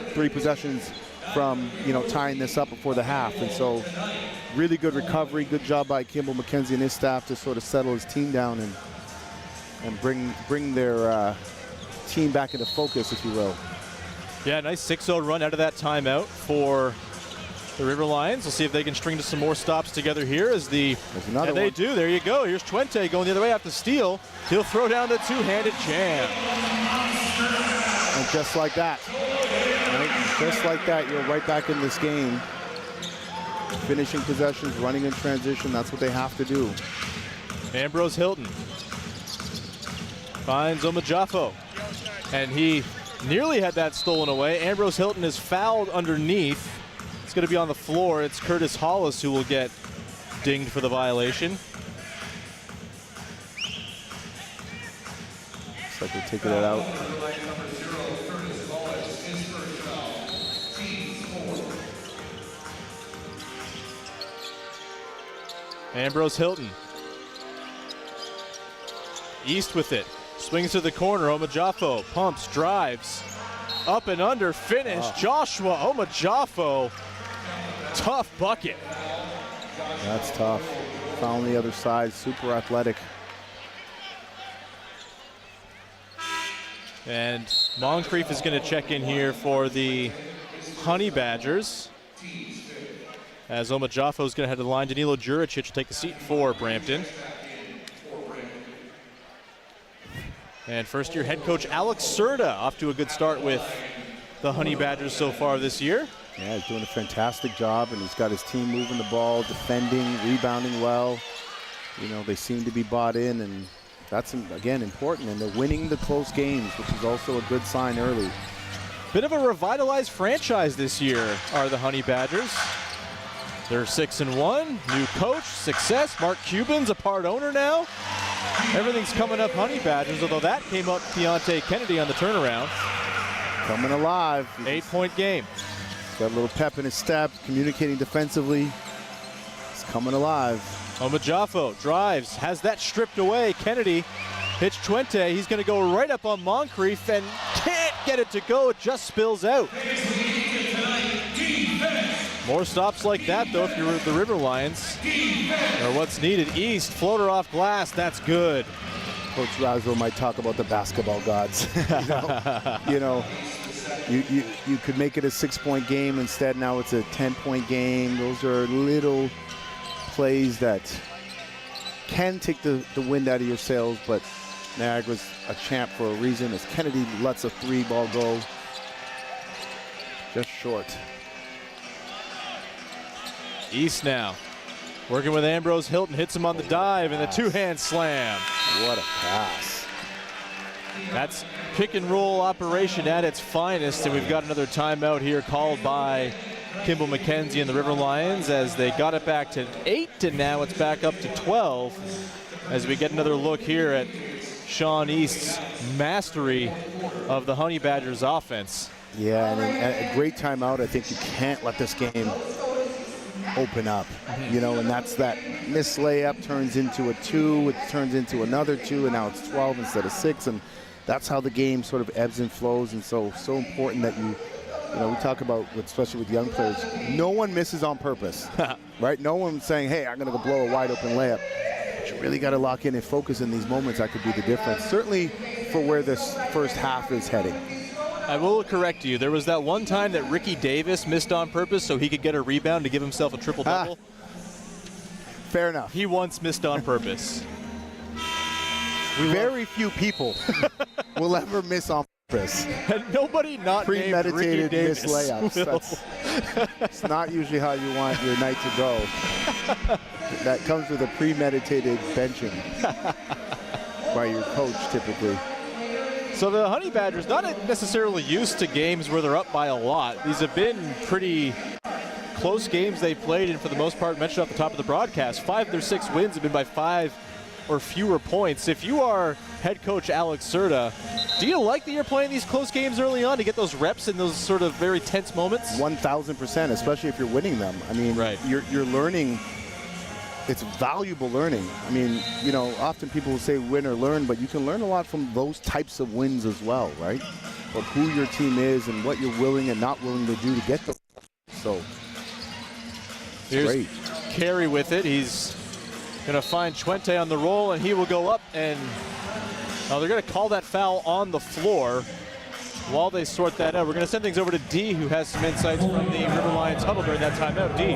3 possessions from tying this up before the half. And so really good recovery, good job by Kimball McKenzie and his staff to sort of settle his team down and bring their team back into focus, if you will. Yeah, nice 6-0 run out of that timeout for the River Lions. We'll see if they can string to some more stops together here as they do. There you go. Here's Chuente going the other way after steal. He'll throw down the two-handed jam. And just like that, right? Just like that, you're right back in this game. Finishing possessions, running in transition, that's what they have to do. Ambrose Hilton finds Omajafo, and he nearly had that stolen away. Ambrose Hilton is fouled underneath. It's going to be on the floor. It's Curtis Hollis who will get dinged for the violation. Looks like they're taking it out. Ambrose Hilton. East with it. Swings to the corner. Omajafo pumps, drives. Up and under, finish. Joshua Omajafo. Tough bucket. That's tough. Found the other side, super athletic. And Moncrief is going to check in here for the Honey Badgers. As Omajafo is going to head to the line, Danilo Juricic will take the seat for Brampton. And first-year head coach Alex Serta off to a good start with the Honey Badgers so far this year. Yeah, he's doing a fantastic job, and he's got his team moving the ball, defending, rebounding well. They seem to be bought in, and that's, again, important. And they're winning the close games, which is also a good sign early. Bit of a revitalized franchise this year are the Honey Badgers. They're 6-1, new coach, success. Mark Cuban's a part owner now. Everything's coming up Honey Badgers, although that came up Keontae Kennedy on the turnaround. Coming alive. 8-point game. Got a little pep in his step, communicating defensively. It's coming alive. Omajafo drives, has that stripped away. Kennedy hits Chuente. He's going to go right up on Moncrief and can't get it to go. It just spills out. More stops like that, though, if you're the River Lions, are what's needed. East, floater off glass, that's good. Coach Razzo might talk about the basketball gods. You could make it a 6-point game. Instead, now it's a 10-point game. Those are little plays that can take the wind out of your sails, but Niagara's a champ for a reason as Kennedy lets a 3-ball go just short. East now, working with Ambrose Hilton, hits him on the dive and the two-hand slam. What a pass. That's pick and roll operation at its finest, and we've got another timeout here called by Kimball McKenzie and the River Lions as they got it back to 8, and now it's back up to 12 as we get another look here at Sean East's mastery of the Honey Badgers offense. Yeah, and a great timeout. I think you can't let this game open up, you know, and that's that missed layup turns into a 2, it turns into another 2, and now it's 12 instead of 6, and that's how the game sort of ebbs and flows. And so important that you know, we talk about, especially with young players, no one misses on purpose, right? No one's saying, hey, I'm going to go blow a wide open layup. But you really got to lock in and focus in these moments. That could be the difference, certainly for where this first half is heading. I will correct you. There was that one time that Ricky Davis missed on purpose so he could get a rebound to give himself a triple-double. Fair enough. He once missed on purpose. Very few people will ever miss on purpose. And nobody not named Ricky Davis missed layups. It's not usually how you want your night to go. That comes with a premeditated benching by your coach, typically. So the Honey Badgers not necessarily used to games where they're up by a lot. These have been pretty close games they've played, and for the most part, mentioned off the top of the broadcast, 5 of their 6 wins have been by 5 or fewer points. If you are head coach Alex Serta, do you like that you're playing these close games early on to get those reps in those sort of very tense moments? 1,000%, especially if you're winning them. I mean, right. You're learning. It's valuable learning. I mean, you know, often people will say win or learn, but you can learn a lot from those types of wins as well, right? Or who your team is and what you're willing and not willing to do to get them. So, here's great. Carey with it. He's going to find Chuente on the roll, and he will go up, and they're going to call that foul on the floor. While they sort that out, we're going to send things over to D, who has some insights from the River Lions huddle during that timeout. D.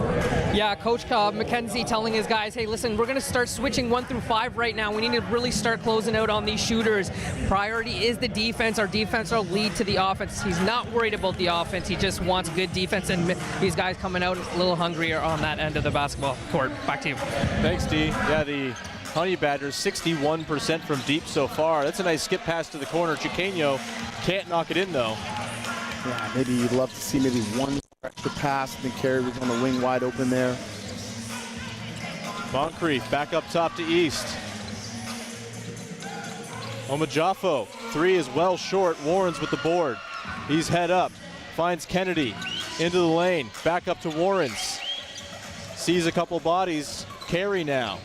Yeah, Coach McKenzie telling his guys, hey, listen, we're going to start switching 1 through 5 right now. We need to really start closing out on these shooters. Priority is the defense. Our defense will lead to the offense. He's not worried about the offense. He just wants good defense, and these guys coming out a little hungrier on that end of the basketball court. Back to you. Thanks, D. Yeah, the Honey Badgers 61% from deep so far. That's a nice skip pass to the corner. Chiqueño can't knock it in, though. Yeah, maybe you'd love to see maybe one extra pass. I think Carey was on the wing wide open there. Moncrief back up top to East. Omajafo, 3 is well short. Warren's with the board. He's head up, finds Kennedy into the lane, back up to Warren's. Sees a couple bodies. Carey now.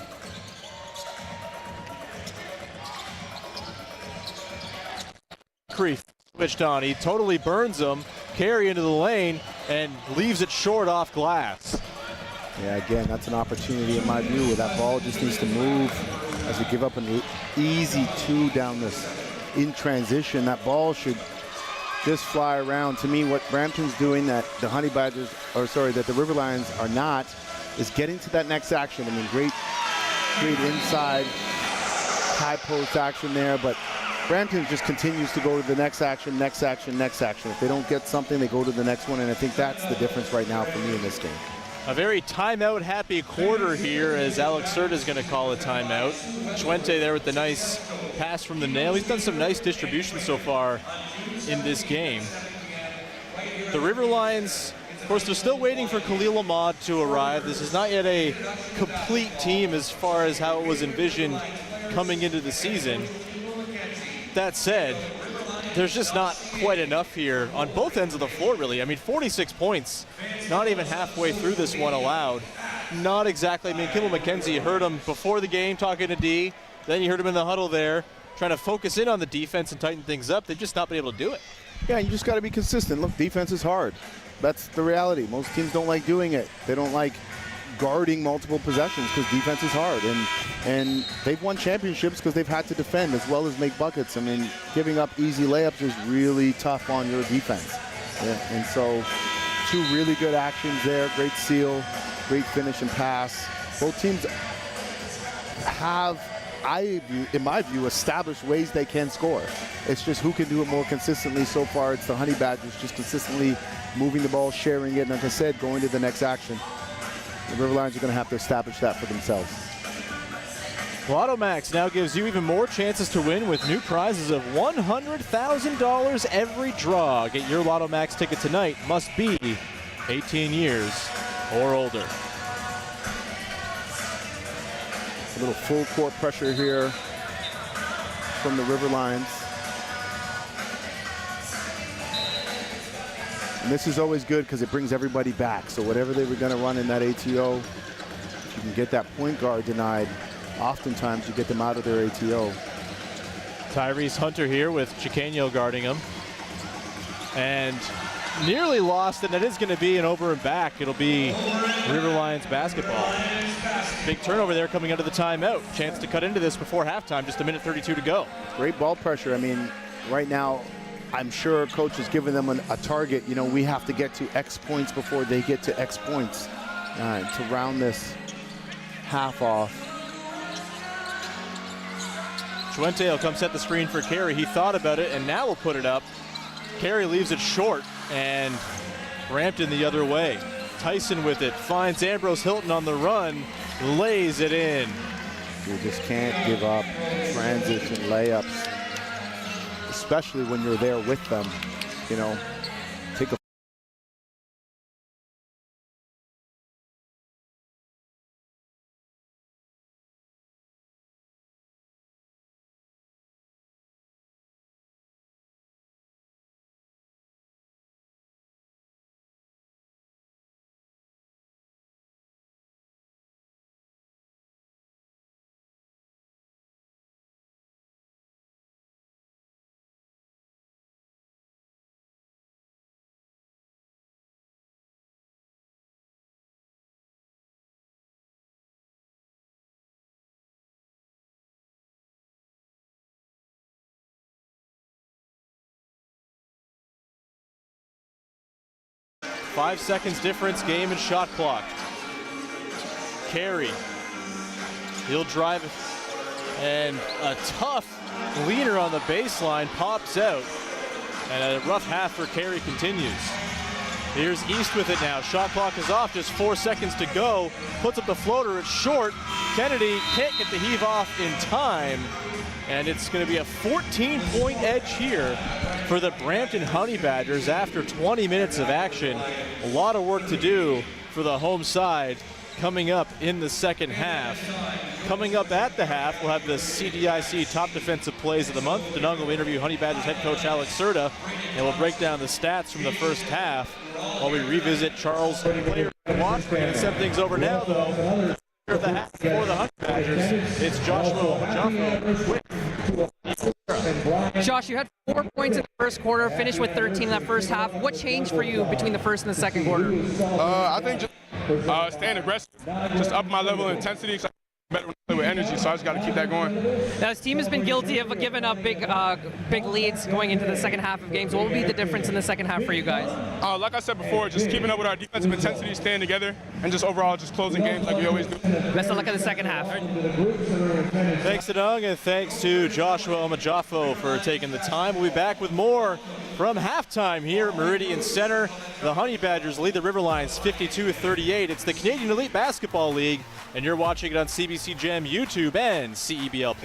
Moncrief switched on. He totally burns him. Carey into the lane and leaves it short off glass. Yeah, again, that's an opportunity in my view where that ball just needs to move as we give up an easy 2 down this in transition. That ball should just fly around. To me, what Brampton's doing that the Honey Badgers, or sorry, that the River Lions are not, is getting to that next action. I mean, great inside high post action there, but Brampton just continues to go to the next action, next action, next action. If they don't get something, they go to the next one, and I think that's the difference right now for me in this game. A very timeout-happy quarter here as Alex Serta is going to call a timeout. Chuente there with the nice pass from the nail. He's done some nice distribution so far in this game. The River Lions, of course, they're still waiting for Khalil Ahmad to arrive. This is not yet a complete team as far as how it was envisioned coming into the season. That said, there's just not quite enough here on both ends of the floor, really. I mean, 46 points, not even halfway through this one allowed. Not exactly. I mean, Kimball McKenzie, you heard him before the game talking to D. Then you heard him in the huddle there, trying to focus in on the defense and tighten things up. They've just not been able to do it. Yeah, you just got to be consistent. Look, defense is hard. That's the reality. Most teams don't like doing it. They don't like guarding multiple possessions because defense is hard, and they've won championships because they've had to defend as well as make buckets. I mean, giving up easy layups is really tough on your defense. Yeah, and so 2 really good actions there. Great seal, great finish and pass. Both teams have, in my view, established ways they can score. It's just who can do it more consistently. So far, it's the Honey Badgers just consistently moving the ball, sharing it, and like I said, going to the next action. The River Lions are going to have to establish that for themselves. Lotto Max now gives you even more chances to win with new prizes of $100,000 every draw. Get your Lotto Max ticket tonight. Must be 18 years or older. A little full court pressure here from the River Lions. And this is always good because it brings everybody back. So whatever they were going to run in that ATO, if you can get that point guard denied, oftentimes you get them out of their ATO. Tyrese Hunter here with Chiqueno guarding him. And nearly lost, and that is going to be an over and back. It'll be River Lions basketball. Big turnover there coming out of the timeout. Chance to cut into this before halftime, just a minute 32 to go. Great ball pressure. I mean, right now, I'm sure coach is giving them a target. You know, we have to get to X points before they get to X points. To round this half off. Chuente will come set the screen for Carey. He thought about it, and now will put it up. Carey leaves it short, and Brampton the other way. Tyson with it, finds Ambrose Hilton on the run, lays it in. You just can't give up transition layups, especially when you're there with them. You know, take a 5 seconds difference, game and shot clock. Carey, he'll drive it, and a tough leaner on the baseline pops out, and a rough half for Carey continues. Here's East with it now. Shot clock is off, just 4 seconds to go. Puts up the floater, it's short. Kennedy can't get the heave off in time, and it's going to be a 14-point edge here for the Brampton Honey Badgers after 20 minutes of action. A lot of work to do for the home side coming up in the second half. Coming up at the half, we'll have the CDIC Top Defensive Plays of the Month. Denung will interview Honey Badgers head coach Alex Serta, and we'll break down the stats from the first half while we revisit Charles' player watch. We're going to send things over now, though. Of the half for the Honey Badgers, it's Joshua Majafo. Josh, you had 4 points in the first quarter, finished with 13 in that first half. What changed for you between the first and the second quarter? I think just staying aggressive, just up my level of intensity. Better with energy, so I just got to keep that going. Now, this team has been guilty of giving up big leads going into the second half of games. What will be the difference in the second half for you guys? Like I said before, just keeping up with our defensive intensity, staying together, and just overall just closing games like we always do. Best of luck in the second half. Thanks to Doug, and thanks to Joshua Majafo for taking the time. We'll be back with more from halftime here at Meridian Center. The Honey Badgers lead the River Lions 52-38. It's the Canadian Elite Basketball League, and you're watching it on CBC Gem, YouTube, and CEBL+.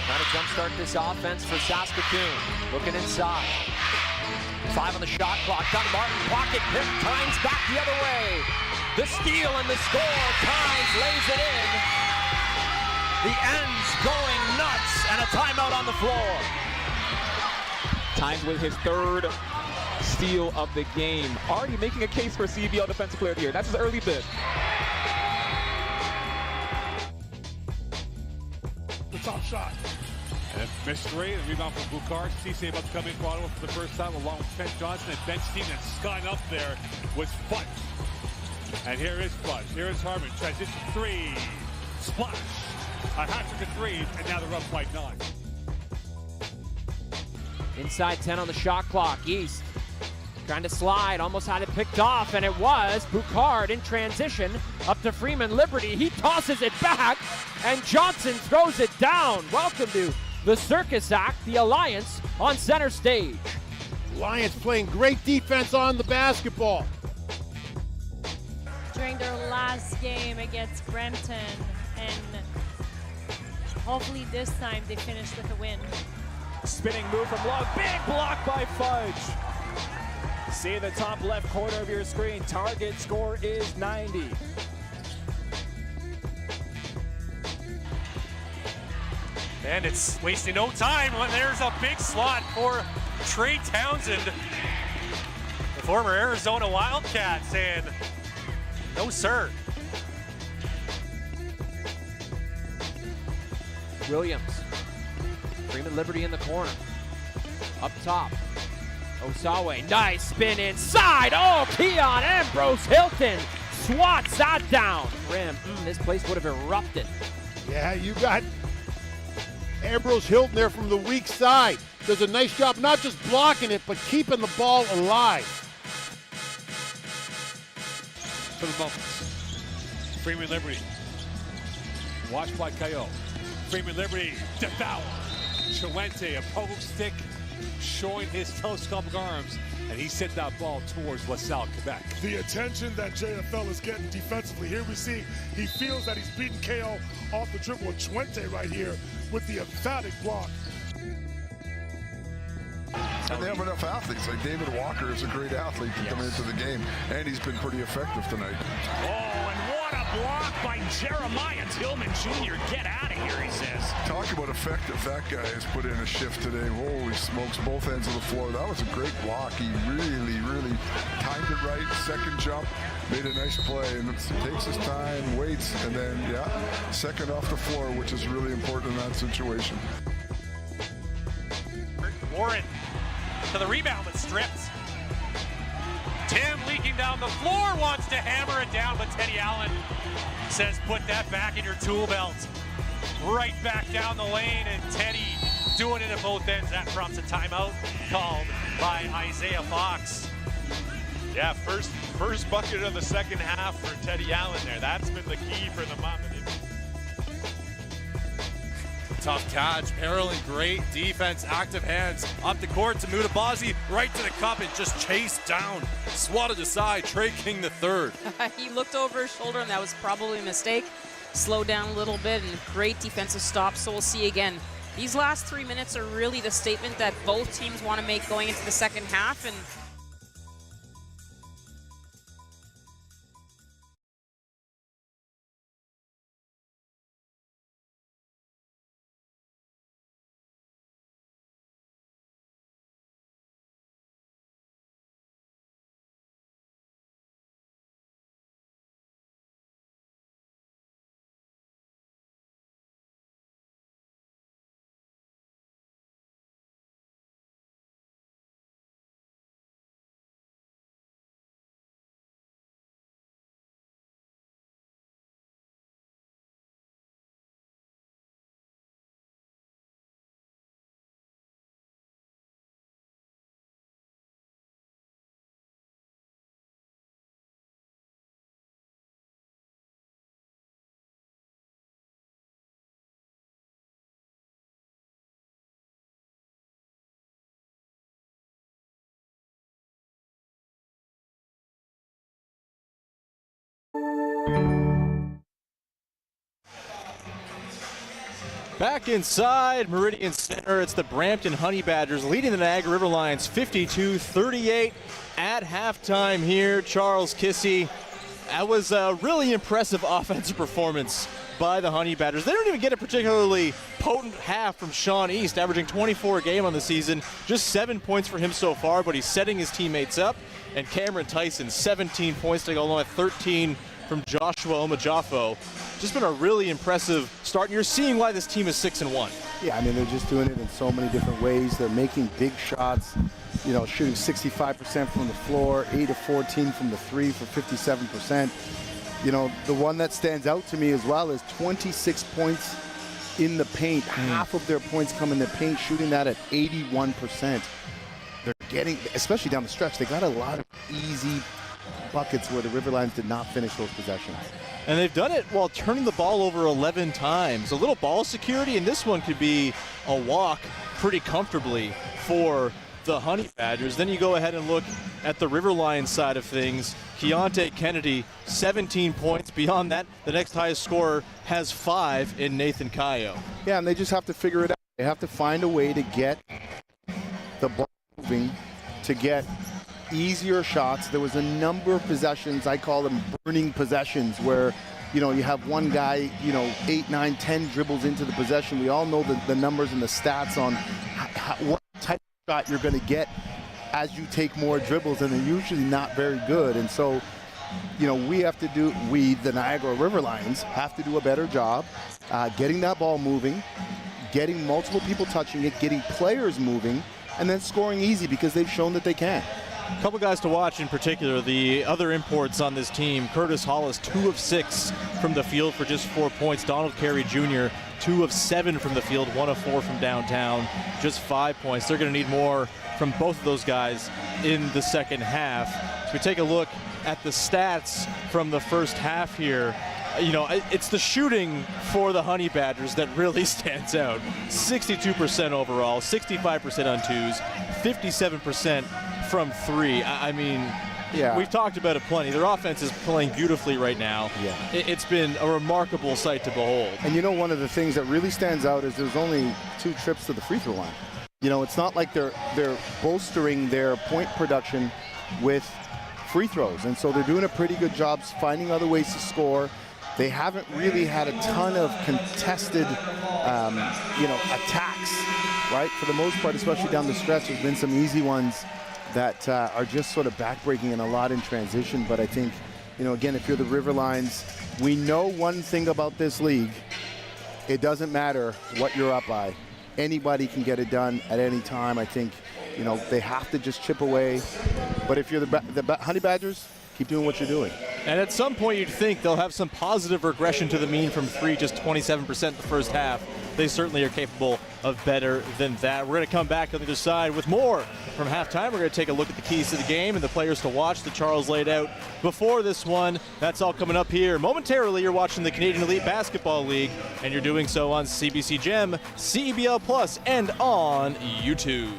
Trying to jumpstart this offense for Saskatoon. Looking inside. 5 on the shot clock. Down Martin, pocket pick. Tynes back the other way. The steal and the score. Tynes lays it in. The ends going nuts, and a timeout on the floor. Tynes with his third steal of the game. Already making a case for CEBL Defensive Player of the Year. That's his early bid. The top shot. And missed three, and rebound from Bukar. CC about to come in for Ottawa for the first time along with Ben Johnson and Ben Steven. And Scott up there was Fudge. And here is Fudge. Here is Harmon. Transition three. Splash. A hat-trick of three, and now they're up by 9. Inside 10 on the shot clock. East trying to slide, almost had it picked off, and it was Boucard in transition up to Freeman Liberty. He tosses it back, and Johnson throws it down. Welcome to the Circus Act, the Alliance on center stage. Lions playing great defense on the basketball. During their last game against Brampton, and hopefully this time they finish with a win. Spinning move from Lug. Big block by Fudge. See in the top left corner of your screen, target score is 90. And it's wasting no time when there's a big slot for Trey Townsend, the former Arizona Wildcat, saying, no, sir. Williams. Freeman Liberty in the corner. Up top. Osawe. Nice spin inside. Oh, Keon Ambrose Hilton swats that down. Rim. This place would have erupted. Yeah, you got Ambrose Hilton there from the weak side. Does a nice job not just blocking it, but keeping the ball alive. For the moments. Freeman Liberty. Watched by Coyote. Freeman Liberty, devour. Chuente, a pogo stick, showing his telescopic arms, and he sent that ball towards LaSalle, Quebec. The attention that JFL is getting defensively. Here we see he feels that he's beaten KO off the dribble with Chuente right here with the emphatic block. And they have enough athletes. Like David Walker is a great athlete to come into the game, and he's been pretty effective tonight. Oh, and what a block by Jeremiah Tillman Jr. Get out of here, he says. Talk about effective. That guy has put in a shift today. Holy smokes, both ends of the floor. That was a great block. He really timed it right. Second jump, made a nice play, and it takes his time, waits, and then, yeah, second off the floor, which is really important in that situation. Warren to the rebound, but stripped. Tim leaking down the floor, wants to hammer it down, but Teddy Allen says put that back in your tool belt. Right back down the lane, and Teddy doing it at both ends. That prompts a timeout called by Isaiah Fox. Yeah, first bucket of the second half for Teddy Allen there. That's been the key for the Mamba. Tough catch, barreling, great defense, active hands, up the court to Mutabazi, right to the cup and just chased down, swatted aside, Trey King the third. He looked over his shoulder and that was probably a mistake. Slowed down a little bit and great defensive stop, so we'll see again. These last 3 minutes are really the statement that both teams want to make going into the second half, and Back inside Meridian Center, it's the Brampton Honey Badgers leading the Niagara River Lions 52-38 at halftime here. Charles Kissy, that was a really impressive offensive performance by the Honey Badgers. They don't even get a particularly potent half from Sean East, averaging 24 a game on the season. Just 7 points for him so far, but he's setting his teammates up. And Cameron Tyson, 17 points to go along with 13 from Joshua Omajafo. Just been a really impressive start, and you're seeing why this team is 6-1. Yeah, I mean, they're just doing it in so many different ways. They're making big shots, you know, shooting 65% from the floor, 8 of 14 from the three for 57%. You know, the one that stands out to me as well is 26 points in the paint. Half of their points come in the paint, shooting that at 81%. They're getting, especially down the stretch, they got a lot of easy buckets where the River Lions did not finish those possessions. And they've done it while turning the ball over 11 times. A little ball security, and this one could be a walk pretty comfortably for the Honey Badgers. Then you go ahead and look at the River Lions side of things. Keontae Kennedy, 17 points. Beyond that, the next highest scorer has 5 in Nathan Cayo. Yeah, and they just have to figure it out. They have to find a way to get the ball moving, to get easier shots. There was a number of possessions, I call them burning possessions, where you have one guy, 8, 9, 10 dribbles into the possession. We all know the numbers and the stats on what type of shot you're going to get as you take more dribbles, and they're usually not very good. And so, the Niagara River Lions have to do a better job getting that ball moving, getting multiple people touching it, getting players moving, and then scoring easy, because they've shown that they can. A couple guys to watch in particular, the other imports on this team. Curtis Hollis, 2 of 6 from the field for just 4 points. Donald Carey Jr., 2 of 7 from the field, 1 of 4 from downtown, just 5 points. They're going to need more from both of those guys in the second half. So we take a look at the stats from the first half here. It's the shooting for the Honey Badgers that really stands out. 62% overall, 65% on twos, 57% from 3. We've talked about it plenty. Their offense is playing beautifully right now. Yeah. It's been a remarkable sight to behold. And one of the things that really stands out is there's only 2 trips to the free throw line. It's not like they're bolstering their point production with free throws. And so they're doing a pretty good job finding other ways to score. They haven't really had a ton of contested, attacks, right? For the most part, especially down the stretch, there's been some easy ones that are just sort of backbreaking and a lot in transition. But I think, again, if you're the River Lions, we know one thing about this league. It doesn't matter what you're up by. Anybody can get it done at any time. I think, they have to just chip away. But if you're the Honey Badgers, keep doing what you're doing. And at some point, you'd think they'll have some positive regression to the mean from 3, just 27% the first half. They certainly are capable of better than that. We're going to come back on the other side with more from halftime. We're going to take a look at the keys to the game and the players to watch that Charles laid out before this one. That's all coming up here. Momentarily, you're watching the Canadian Elite Basketball League, and you're doing so on CBC Gem, CEBL Plus, and on YouTube.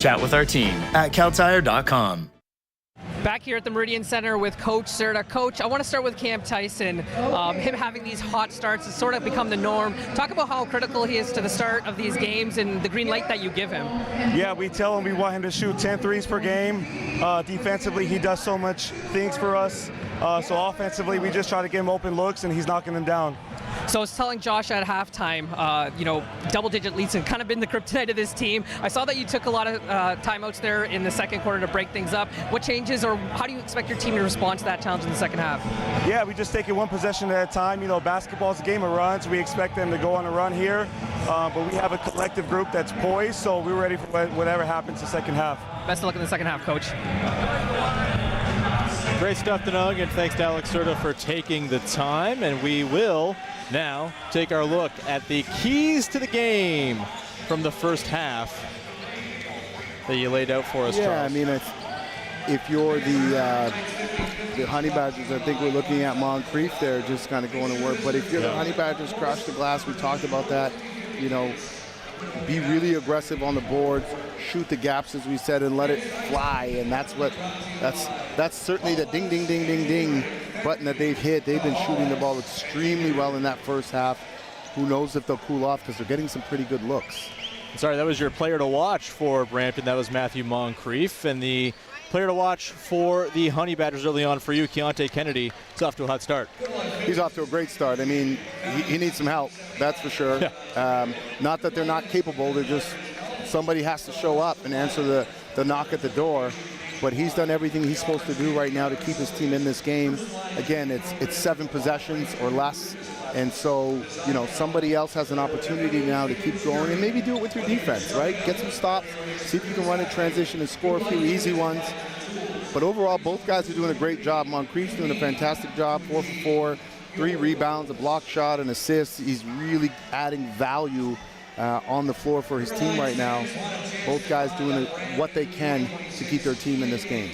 Chat with our team at cowtire.com. Back here at the Meridian Center with Coach Serta. Coach, I want to start with Cam Tyson. Him having these hot starts has sort of become the norm. Talk about how critical he is to the start of these games and the green light that you give him. Yeah, we tell him we want him to shoot 10 threes per game. Defensively, he does so much things for us. So offensively, we just try to give him open looks, and he's knocking them down. So I was telling Josh at halftime, double-digit leads have kind of been the kryptonite of this team. I saw that you took a lot of timeouts there in the second quarter to break things up. What changes, or how do you expect your team to respond to that challenge in the second half? Yeah, we just take it one possession at a time. You know, basketball's a game of runs. We expect them to go on a run here, but we have a collective group that's poised, so we're ready for whatever happens the second half. Best of luck in the second half, Coach. Great stuff, Denung, and thanks to Alex Serta for taking the time. And we will now take our look at the keys to the game from the first half that you laid out for us, Yeah, Charles. I mean, if you're the Honey Badgers, I think we're looking at Moncrief there just kind of going to work. But if you're the Honey Badgers, crush the glass. We talked about that. You know, be really aggressive on the boards, shoot the gaps, as we said, and let it fly. And that's certainly the ding, ding, ding, ding, ding button that they've hit. They've been shooting the ball extremely well in that first half. Who knows if they'll cool off, because they're getting some pretty good looks. Sorry, that was your player to watch for Brampton. That was Matthew Moncrief. And the player to watch for the Honey Badgers early on for you, Keontae Kennedy, is off to a hot start. He's off to a great start. I mean, he needs some help, that's for sure. Yeah. Not that they're not capable, they're just somebody has to show up and answer the knock at the door. But he's done everything he's supposed to do right now to keep his team in this game. Again, it's 7 possessions or less. And so, you know, somebody else has an opportunity now to keep going and maybe do it with your defense, right? Get some stops, see if you can run a transition and score a few easy ones. But overall, both guys are doing a great job. Moncrief's doing a fantastic job, 4 for 4, 3 rebounds, a block shot, an assist. He's really adding value on the floor for his team right now. Both guys doing what they can to keep their team in this game.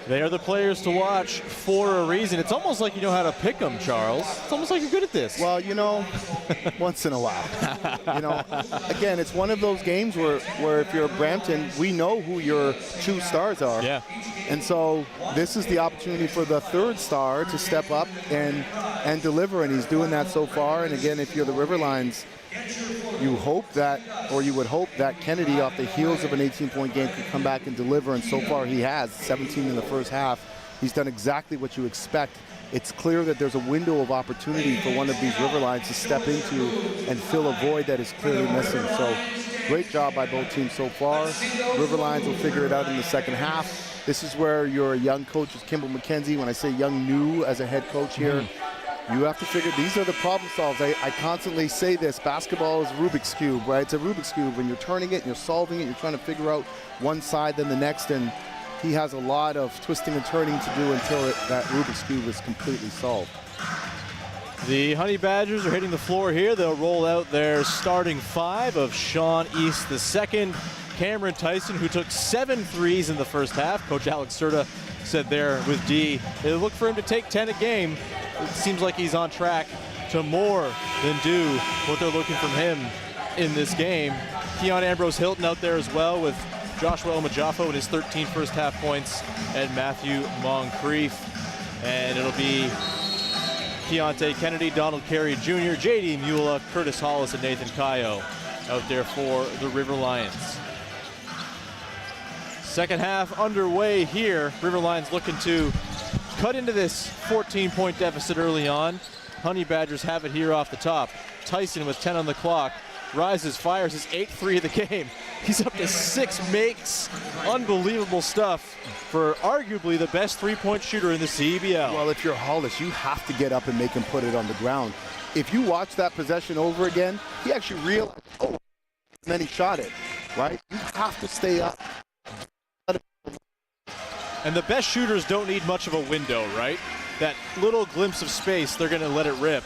They are the players to watch for a reason. It's almost like you know how to pick them, Charles. It's almost like you're good at this. Well, you know, once in a while. You know, again, it's one of those games where if you're Brampton, we know who your 2 stars are. Yeah. And so this is the opportunity for the 3rd star to step up and deliver, and he's doing that so far. And again, if you're the Riverlions, you hope that, or you would hope that Kennedy, off the heels of an 18-point game, could come back and deliver, and so far he has. 17 in the first half. He's done exactly what you expect. It's clear that there's a window of opportunity for one of these Riverlions to step into and fill a void that is clearly missing. So great job by both teams so far. Riverlions will figure it out in the second half. This is where your young coach is Kimball McKenzie. When I say young, new as a head coach here, you have to figure these are the problem solves. I constantly say this. Basketball is Rubik's Cube, right? It's a Rubik's Cube. When you're turning it and you're solving it, you're trying to figure out one side then the next. And he has a lot of twisting and turning to do until that Rubik's Cube is completely solved. The Honey Badgers are hitting the floor here. They'll roll out their starting 5 of Sean East II, Cameron Tyson, who took 7 threes in the first half. Coach Alex Serta said there with D, they look for him to take 10 a game. It seems like he's on track to more than do what they're looking from him in this game. Keon Ambrose Hilton out there as well with Joshua Omajafo in his 13 first half points and Matthew Moncrief. And it'll be Keontae Kennedy, Donald Carey Jr., J.D. Mula, Curtis Hollis, and Nathan Kayo out there for the River Lions. Second half underway here. River Lions looking to cut into this 14-point deficit early on. Honey Badgers have it here off the top. Tyson with 10 on the clock. Rises, fires his 8th three of the game. He's up to 6 makes. Unbelievable stuff for arguably the best three-point shooter in the CEBL. Well, if you're Hollis, you have to get up and make him put it on the ground. If you watch that possession over again, he actually realized, oh, and then he shot it, right? You have to stay up. And the best shooters don't need much of a window, right? That little glimpse of space, they're going to let it rip.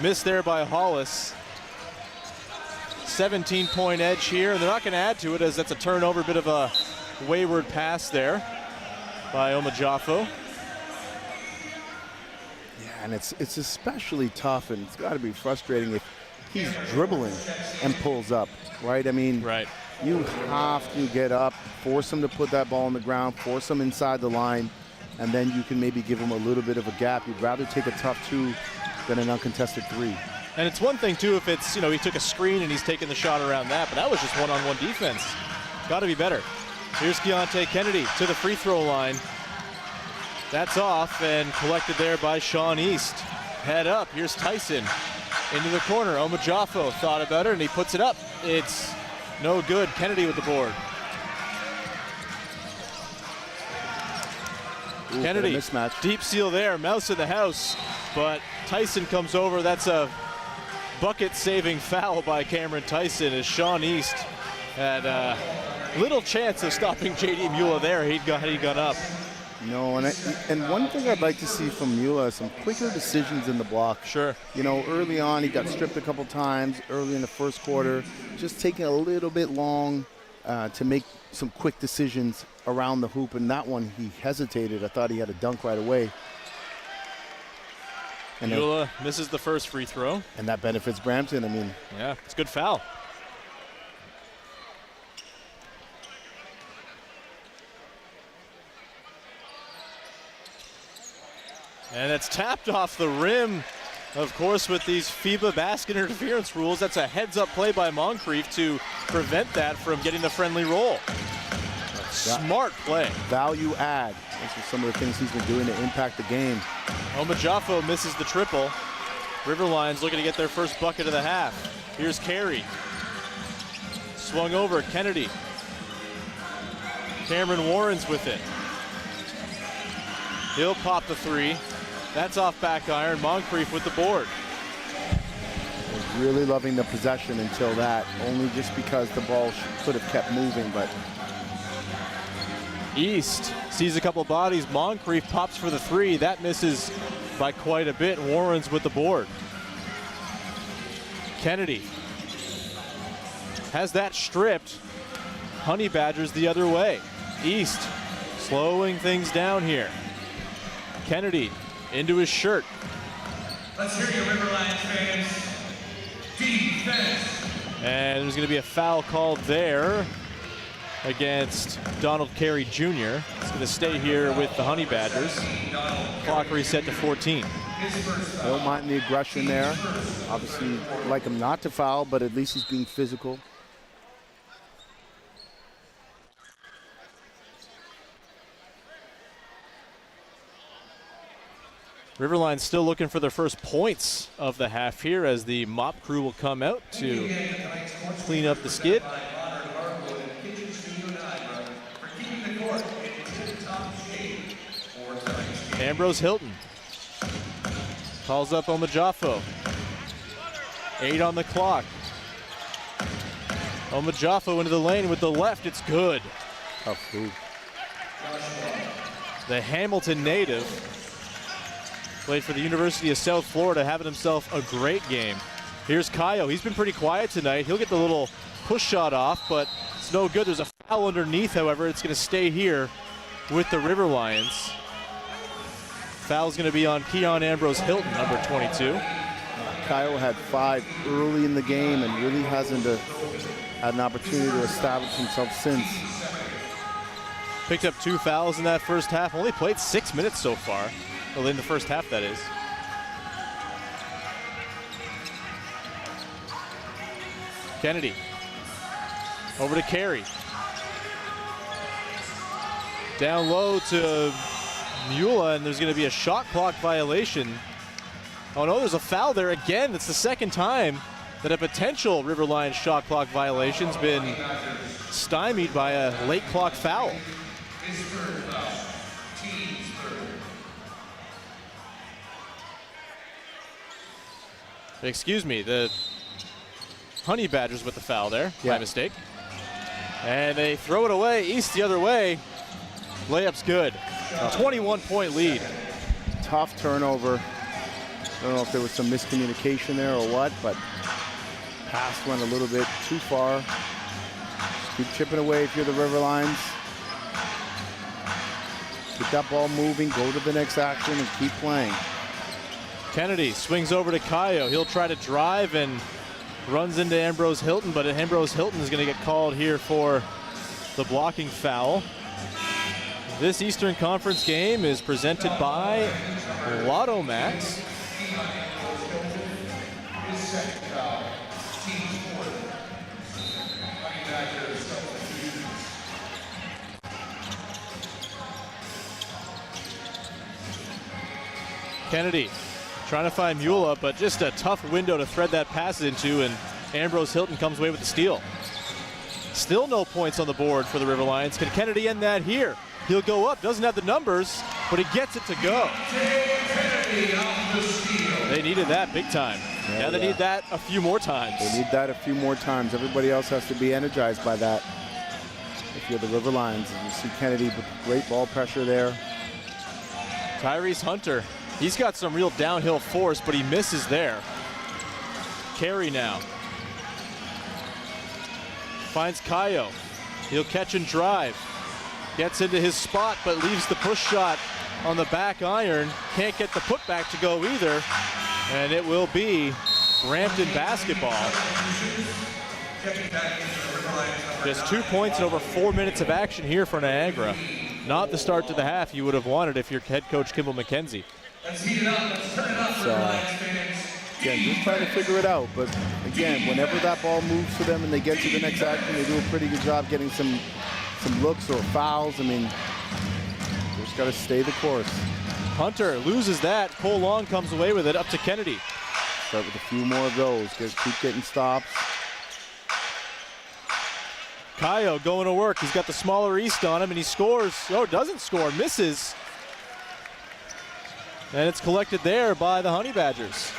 Missed there by Hollis. 17-point edge here, and they're not going to add to it as that's a turnover, bit of a wayward pass there by Omajafo. Yeah, and it's especially tough, and it's got to be frustrating if he's dribbling and pulls up, right? I mean, right. You have to get up, force him to put that ball on the ground, force him inside the line. and then you can maybe give him a little bit of a gap. You'd rather take a tough 2 than an uncontested 3. And it's one thing, too, if it's, he took a screen and he's taking the shot around that, but that was just one-on-one defense. Got to be better. Here's Keontae Kennedy to the free throw line. That's off and collected there by Sean East. Head up. Here's Tyson into the corner. Omajafo thought about it, and he puts it up. It's no good. Kennedy with the board. Ooh, Kennedy, mismatch. Deep seal there. Mouse in the house, but Tyson comes over. That's a bucket-saving foul by Cameron Tyson as Sean East had little chance of stopping J.D. Mula there. He'd gone up. No, and one thing I'd like to see from Mula is some quicker decisions in the block. Sure. Early on he got stripped a couple times early in the first quarter, just taking a little bit long to make some quick decisions around the hoop. And that one he hesitated. I thought he had a dunk right away. And Mula misses the first free throw. And that benefits Brampton. Yeah, it's a good foul. And it's tapped off the rim. Of course, with these FIBA basket interference rules, that's a heads-up play by Moncrief to prevent that from getting the friendly roll. Smart play. Value add. Those are some of the things he's been doing to impact the game. Omajafo misses the triple. Riverline's looking to get their first bucket of the half. Here's Carey. Swung over, Kennedy. Cameron Warren's with it. He'll pop the 3. That's off back iron. Moncrief with the board. Was really loving the possession until that, only just because the ball could have kept moving, but East sees a couple bodies. Moncrief pops for the 3. That misses by quite a bit. Warren's with the board. Kennedy has that stripped. Honey Badgers the other way. East slowing things down here. Kennedy into his shirt. Let's hear you, Riverlions fans. Defense. And there's going to be a foul called there against Donald Carey Jr. It's going to stay here with the Honey Badgers. Clock reset to 14. I don't mind the aggression there. Obviously, like him not to foul, but at least he's being physical. Riverline's still looking for their first points of the half here as the mop crew will come out to clean up the skid. Ambrose Hilton calls up Omajafo. 8 on the clock. Omajafo into the lane with the left. It's good. Tough move. The Hamilton native played for the University of South Florida, having himself a great game. Here's Kayo. He's been pretty quiet tonight. He'll get the little push shot off, but it's no good. There's a foul underneath, however. It's going to stay here with the River Lions. Foul's going to be on Keon Ambrose Hilton, number 22. Kayo had 5 early in the game and really hasn't had an opportunity to establish himself since. Picked up 2 fouls in that first half. Only played 6 minutes so far. Well, in the first half, that is. Kennedy. Over to Carey. Down low to Mula, and there's going to be a shot clock violation. Oh no, there's a foul there again. It's the second time that a potential River Lions shot clock violation's been stymied by a late clock foul. Excuse me, the Honey Badgers with the foul there, by mistake. And they throw it away, East the other way. Layup's good. 21-point lead. Tough turnover. I don't know if there was some miscommunication there or what, but pass went a little bit too far. Just keep chipping away if you're the River Lions. Get that ball moving, go to the next action, and keep playing. Kennedy swings over to Kayo. He'll try to drive and runs into Ambrose Hilton, but Ambrose Hilton is going to get called here for the blocking foul. This Eastern Conference game is presented by Lotto Max. Kennedy trying to find Mula, but just a tough window to thread that pass into, and Ambrose Hilton comes away with the steal. Still no points on the board for the River Lions. Can Kennedy end that here? He'll go up, doesn't have the numbers, but he gets it to go. They needed that big time. Now they need that a few more times. They need that a few more times. Everybody else has to be energized by that. If you're the River Lions, and you see Kennedy with great ball pressure there. Tyrese Hunter, he's got some real downhill force, but he misses there. Carey now. Finds Kayo. He'll catch and drive. Gets into his spot, but leaves the push shot on the back iron. Can't get the putback to go either. And it will be Brampton basketball. Just 2 points in over 4 minutes of action here for Niagara. Not the start to the half you would have wanted if you're head coach Kimball McKenzie. Again, just trying to figure it out. But again, whenever that ball moves to them and they get to the next action, they do a pretty good job getting some looks or fouls. I mean, they just got to stay the course. Hunter loses that. Cole Long comes away with it, up to Kennedy. Start with a few more of those. Keep getting stops. Kayo going to work. He's got the smaller East on him, and he scores. Oh, doesn't score, misses. And it's collected there by the Honey Badgers.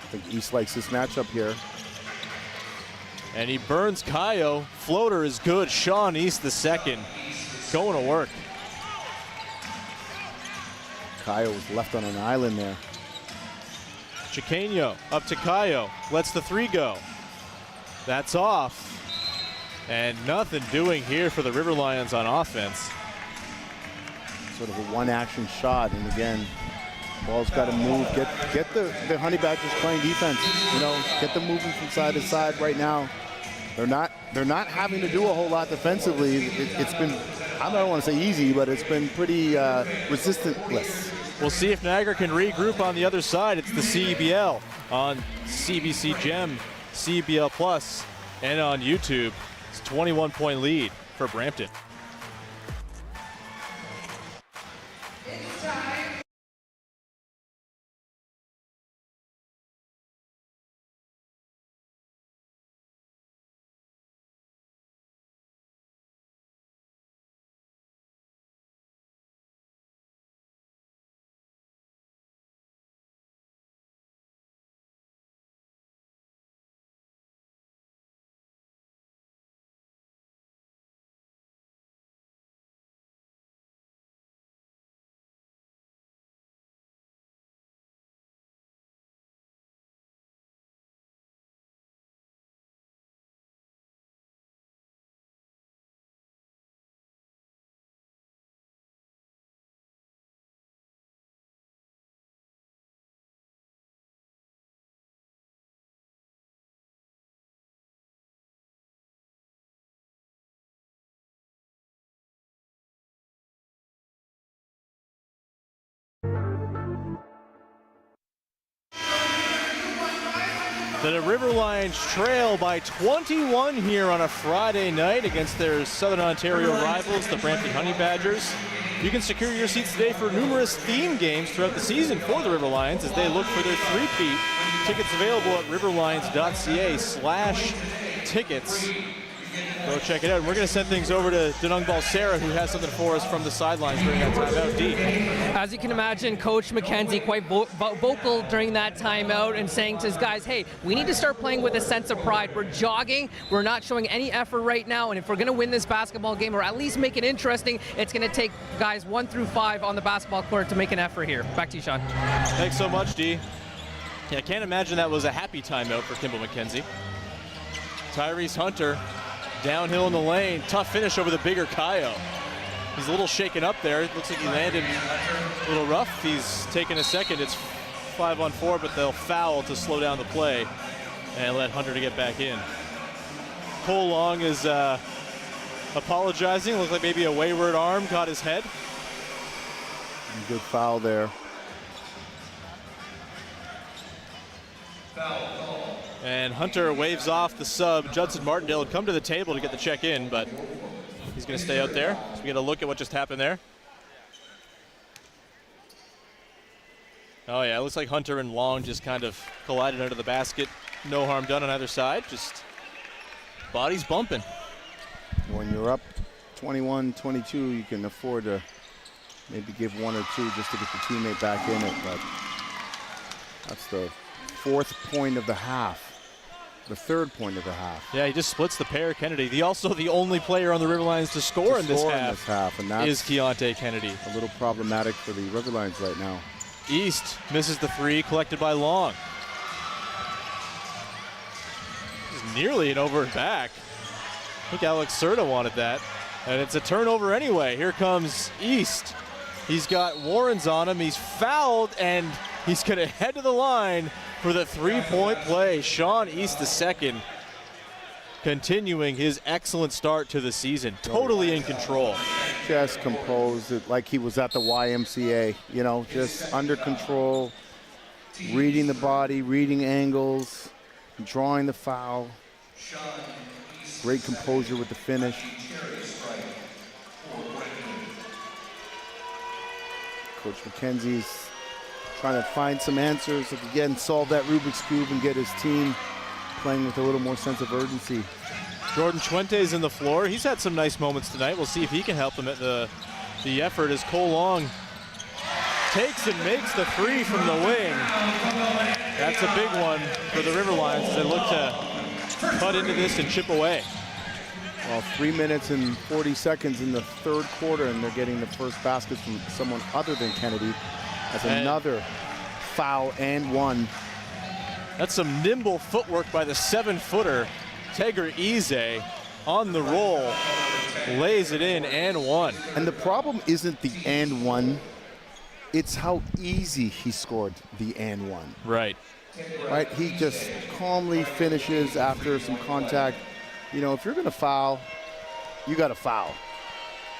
I think East likes this matchup here. And he burns Kayo. Floater is good. Sean East the second. Going to work. Kayo was left on an island there. Chiqueño up to Kayo. Lets the three go. That's off. And nothing doing here for the River Lions on offense. Sort of a one-action shot. And again, ball's got to move. Get the Honey Badgers playing defense. You know, get them moving from side to side right now. They're not having to do a whole lot defensively. It's been, I don't want to say easy, but it's been pretty resistantless. We'll see if Niagara can regroup on the other side. It's the CEBL on CBC Gem, CEBL Plus, and on YouTube. It's a 21-point lead for Brampton. The River Lions trail by 21 here on a Friday night against their Southern Ontario rivals, the Brampton Honey Badgers. You can secure your seats today for numerous theme games throughout the season for the River Lions as they look for their three-peat. Tickets available at riverlions.ca/tickets. Go check it out. We're going to send things over to Denung Balsera, who has something for us from the sidelines during that timeout. D. As you can imagine, Coach McKenzie quite vocal during that timeout and saying to his guys, hey, we need to start playing with a sense of pride. We're jogging. We're not showing any effort right now. And if we're going to win this basketball game or at least make it interesting, it's going to take guys 1 through 5 on the basketball court to make an effort here. Back to you, Sean. Thanks so much, D. Yeah, I can't imagine that was a happy timeout for Kimball McKenzie. Tyrese Hunter downhill in the lane. Tough finish over the bigger Kayo. He's a little shaken up there. It looks like he landed a little rough. He's taken a second. It's 5-on-4, but they'll foul to slow down the play and let Hunter to get back in. Cole Long is apologizing. Looked like maybe a wayward arm caught his head. Good foul there. And Hunter waves off the sub. Judson Martindale had come to the table to get the check in, but he's going to stay out there. So we get a look at what just happened there. Oh yeah, it looks like Hunter and Long just kind of collided under the basket. No harm done on either side, just bodies bumping. When you're up 21-22, you can afford to maybe give one or two just to get your teammate back in it, but that's the 4th point of the half. The 3rd point of the half. Yeah, he just splits the pair, Kennedy. Also the only player on the Riverlions to score in this half and that's is Keontae Kennedy. A little problematic for the Riverlions right now. East misses the 3, collected by Long. This is nearly an over and back. I think Alex Serta wanted that. And it's a turnover anyway. Here comes East. He's got Warrens on him. He's fouled, and he's going to head to the line for the 3-point play. Sean East II continuing his excellent start to the season. Totally in control. Just composed it like he was at the YMCA, you know, just under control, reading the body, reading angles, drawing the foul. Great composure with the finish. Coach McKenzie's trying to find some answers, again, solve that Rubik's Cube and get his team playing with a little more sense of urgency. Jordan Chuente's in the floor. He's had some nice moments tonight. We'll see if he can help them at the effort as Cole Long takes and makes the 3 from the wing. That's a big one for the Riverlions as they look to cut into this and chip away. Well, 3 minutes and 40 seconds in the 3rd quarter, and they're getting the first basket from someone other than Kennedy. That's another foul and 1. That's some nimble footwork by the 7-footer. Teger Eze on the roll, lays it in and 1. And the problem isn't the and 1, it's how easy he scored the and 1. Right. Right, he just calmly finishes after some contact. You know, if you're gonna foul, you gotta foul,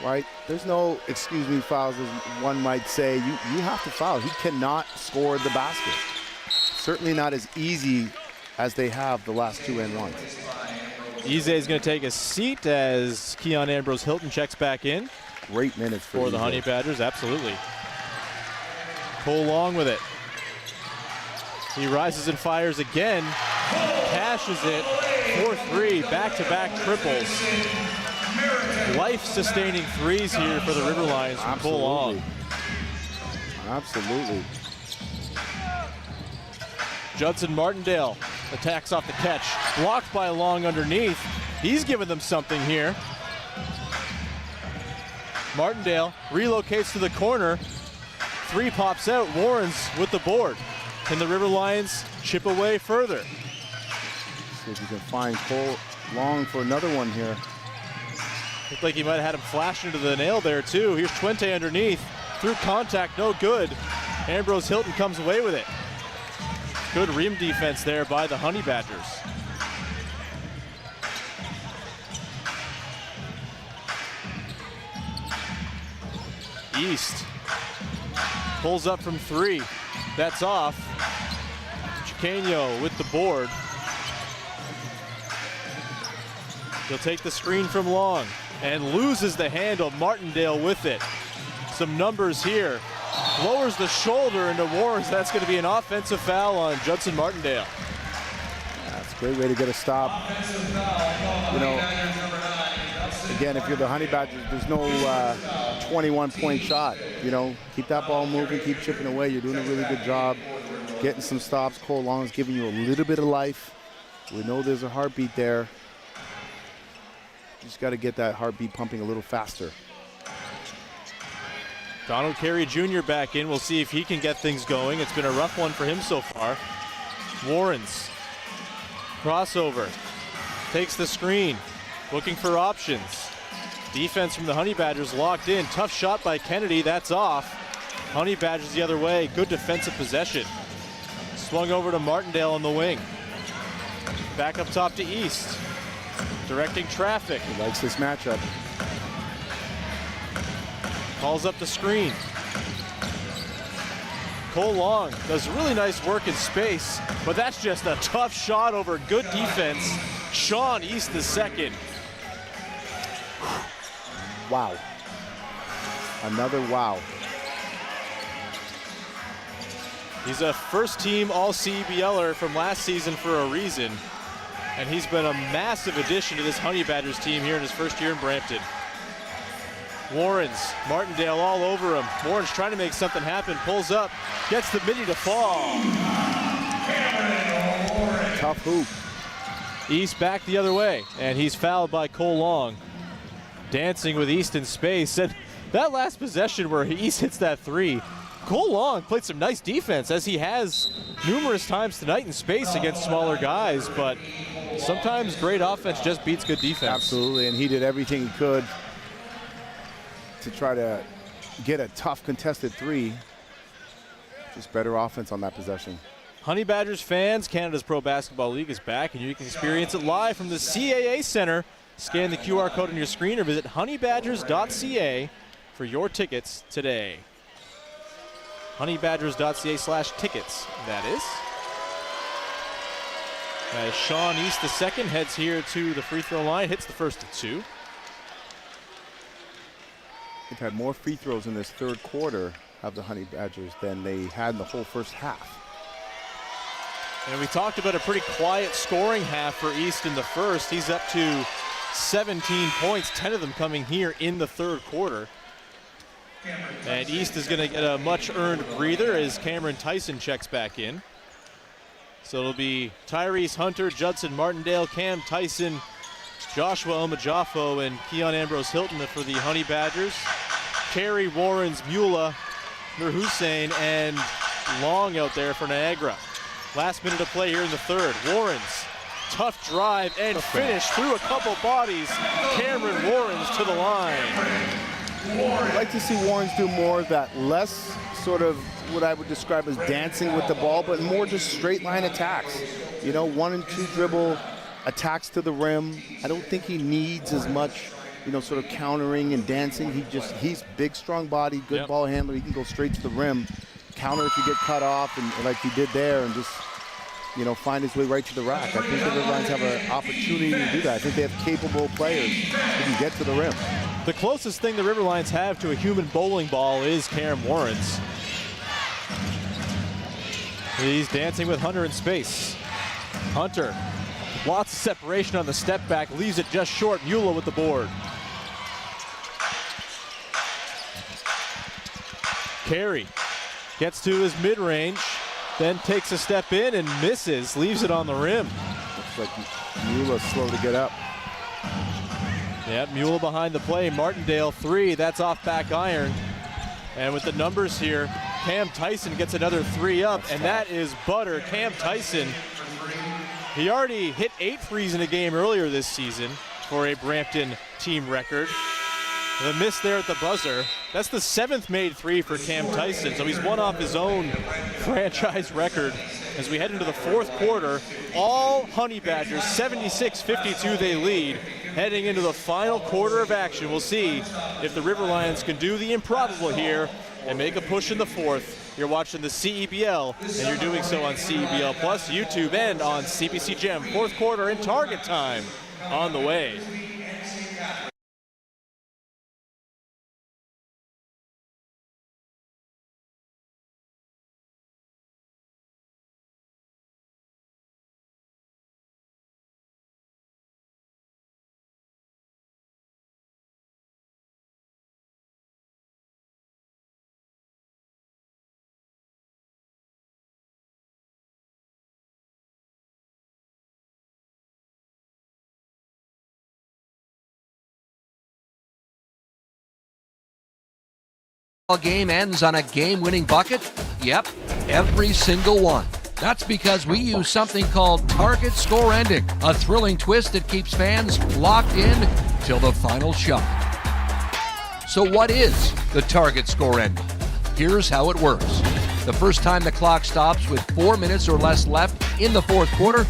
right? There's no excuse me fouls, as one might say. You have to foul. He cannot score the basket. Certainly not as easy as they have the last 2 and 1s. Eze is going to take a seat as Keon Ambrose Hilton checks back in. Great minutes for the Honey Badgers, absolutely. Cole Long with it. He rises and fires again. Cashes it. 4-3, back-to-back triples. Life-sustaining threes here for the Riverlions from Cole Long. Absolutely. Judson Martindale attacks off the catch. Blocked by Long underneath. He's given them something here. Martindale relocates to the corner. 3 pops out. Warrens with the board. Can the Riverlions chip away further? See if you can find Cole Long for another one here. Looked like he might have had him flash into the nail there too. Here's Chuente underneath. Through contact, no good. Ambrose Hilton comes away with it. Good rim defense there by the Honey Badgers. East pulls up from 3. That's off. Chiqueño with the board. He'll take the screen from Long and loses the handle. Martindale with it. Some numbers here. Lowers the shoulder into Warrens. That's going to be an offensive foul on Judson Martindale. That's a great way to get a stop. You know, again, if you're the Honey Badgers, there's no 21-point shot. You know, keep that ball moving, keep chipping away. You're doing a really good job getting some stops. Cole Long is giving you a little bit of life. We know there's a heartbeat there. Just got to get that heartbeat pumping a little faster. Donald Carey Jr. back in. We'll see if he can get things going. It's been a rough one for him so far. Warrens. Crossover. Takes the screen. Looking for options. Defense from the Honey Badgers locked in. Tough shot by Kennedy. That's off. Honey Badgers the other way. Good defensive possession. Swung over to Martindale on the wing. Back up top to East. directing traffic. He likes this matchup. Calls up the screen. Cole Long does really nice work in space, but that's just a tough shot over good defense. Sean East the second. Wow. Another wow. He's a first-team All-CEBLer from last season for a reason, and he's been a massive addition to this Honey Badgers team here in his first year in Brampton. Warrens, Martindale all over him. Warrens trying to make something happen, pulls up, gets the midi to fall. Tough hoop. East back the other way, and he's fouled by Cole Long. Dancing with East in space, and that last possession where East hits that three, Cole Long played some nice defense, as he has numerous times tonight in space against smaller guys, but sometimes great offense just beats good defense. Absolutely, and he did everything he could to try to get a tough contested three. Just better offense on that possession. Honey Badgers fans, Canada's Pro Basketball League is back, and you can experience it live from the CAA Center. Scan the QR code on your screen or visit honeybadgers.ca for your tickets today. honeybadgers.ca/tickets, that is. As Sean East the second heads here to the free throw line, hits the first of two. They've had more free throws in this third quarter of the Honey Badgers than they had in the whole first half. And we talked about a pretty quiet scoring half for East in the first. He's up to 17 points, 10 of them coming here in the third quarter. And East is going to get a much-earned breather as Cameron Tyson checks back in. So it'll be Tyrese Hunter, Judson Martindale, Cam Tyson, Joshua Omajafo, and Keon Ambrose Hilton for the Honey Badgers. Carey, Warrens, Mula, Nur Hussein, and Long out there for Niagara. Last minute of play here in the third. Warrens, tough drive and finish through a couple bodies. Cameron Warrens to the line. I'd like to see Warrens do more of that, less sort of what I would describe as dancing with the ball, but more just straight line attacks. You know, 1 and 2 dribble attacks to the rim. I don't think he needs as much, you know, sort of countering and dancing. He's big, strong body, good ball handler. He can go straight to the rim, counter if you get cut off, and like he did there, and just, you know, find his way right to the rack. I think the Riverlions have an opportunity to do that. I think they have capable players who can get to the rim. The closest thing the Riverlions have to a human bowling ball is Cam Warrens. He's dancing with Hunter in space. Hunter, lots of separation on the step back, leaves it just short. Mula with the board. Carey gets to his mid-range, then takes a step in and misses, leaves it on the rim. Looks like Mula's slow to get up. Yeah, Mula behind the play. Martindale three, that's off back iron. And with the numbers here, Cam Tyson gets another three up, and that is butter. Cam Tyson, he already hit 8 threes in a game earlier this season for a Brampton team record. The miss there at the buzzer. That's the 7th made three for Cam Tyson, so he's one off his own franchise record. As we head into the fourth quarter, all Honey Badgers, 76-52 they lead. Heading into the final quarter of action, we'll see if the Riverlions can do the improbable here and make a push in the fourth. You're watching the CEBL, and you're doing so on CEBL Plus, YouTube, and on CBC Gem. Fourth quarter and target time on the way. Game ends on a game-winning bucket? Yep, every single one. That's because we use something called Target Score Ending, a thrilling twist that keeps fans locked in till the final shot. So what is the Target Score Ending? Here's how it works. The first time the clock stops with 4 minutes or less left in the fourth quarter,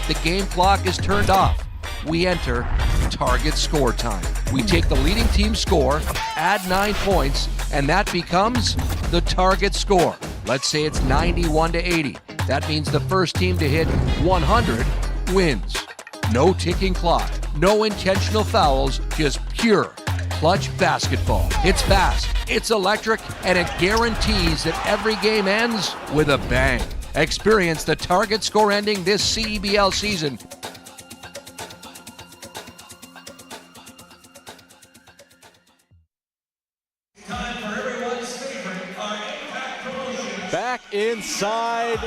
the game clock is turned off. we enter target score time. We take the leading team score, add 9 points, and that becomes the target score. Let's say it's 91-80. That means the first team to hit 100 wins. No ticking clock, no intentional fouls, just pure clutch basketball. It's fast, it's electric, and it guarantees that every game ends with a bang. Experience the target score ending this CEBL season. Back inside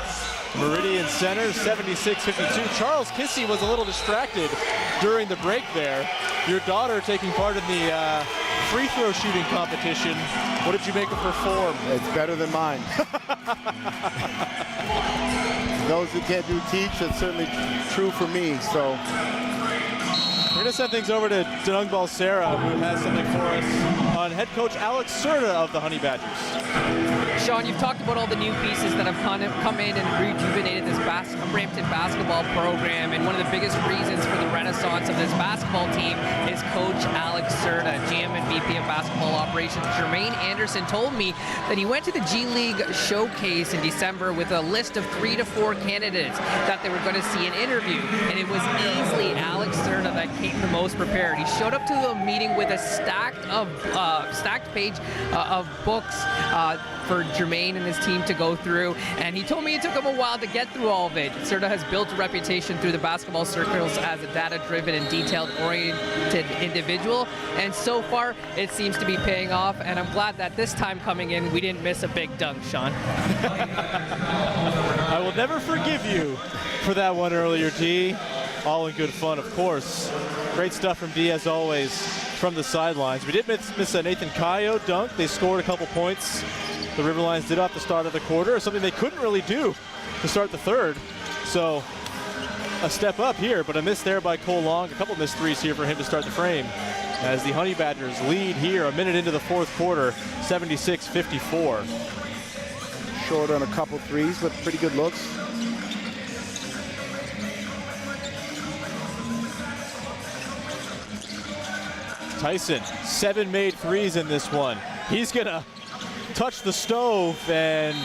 Meridian Center, 76-52. Charles Kissy was a little distracted during the break there. Your daughter taking part in the free throw shooting competition. What did you make of her form? It's better than mine. Those who can't do teach, that's certainly true for me. So we're going to send things over to Denung Balsera, who has something for us on head coach Alex Serta of the Honey Badgers. Sean, you've talked about all the new pieces that have come in and rejuvenated this Brampton basketball program, and one of the biggest reasons for the renaissance of this basketball team is Coach Alex Serta, GM and VP of Basketball Operations. Jermaine Anderson told me that he went to the G League showcase in December with a list of 3 to 4 candidates that they were going to see an interview, and it was easily Alex Serta that came the most prepared. He showed up to the meeting with a stacked page of books for Jermaine and his team to go through, and he told me it took him a while to get through all of it. Serta has built a reputation through the basketball circles as a data-driven and detailed-oriented individual, and so far it seems to be paying off, and I'm glad that this time coming in we didn't miss a big dunk, Sean. I will never forgive you for that one earlier, D. All in good fun, of course. Great stuff from D, as always, from the sidelines. We did miss a Nathan Cayo dunk. They scored a couple points. The Riverlions did off the start of the quarter, something they couldn't really do to start the third. So a step up here, but a miss there by Cole Long. A couple missed threes here for him to start the frame, as the Honey Badgers lead here a minute into the fourth quarter, 76-54. Short on a couple threes, but pretty good looks. Tyson, 7 made threes in this one. He's gonna touch the stove, and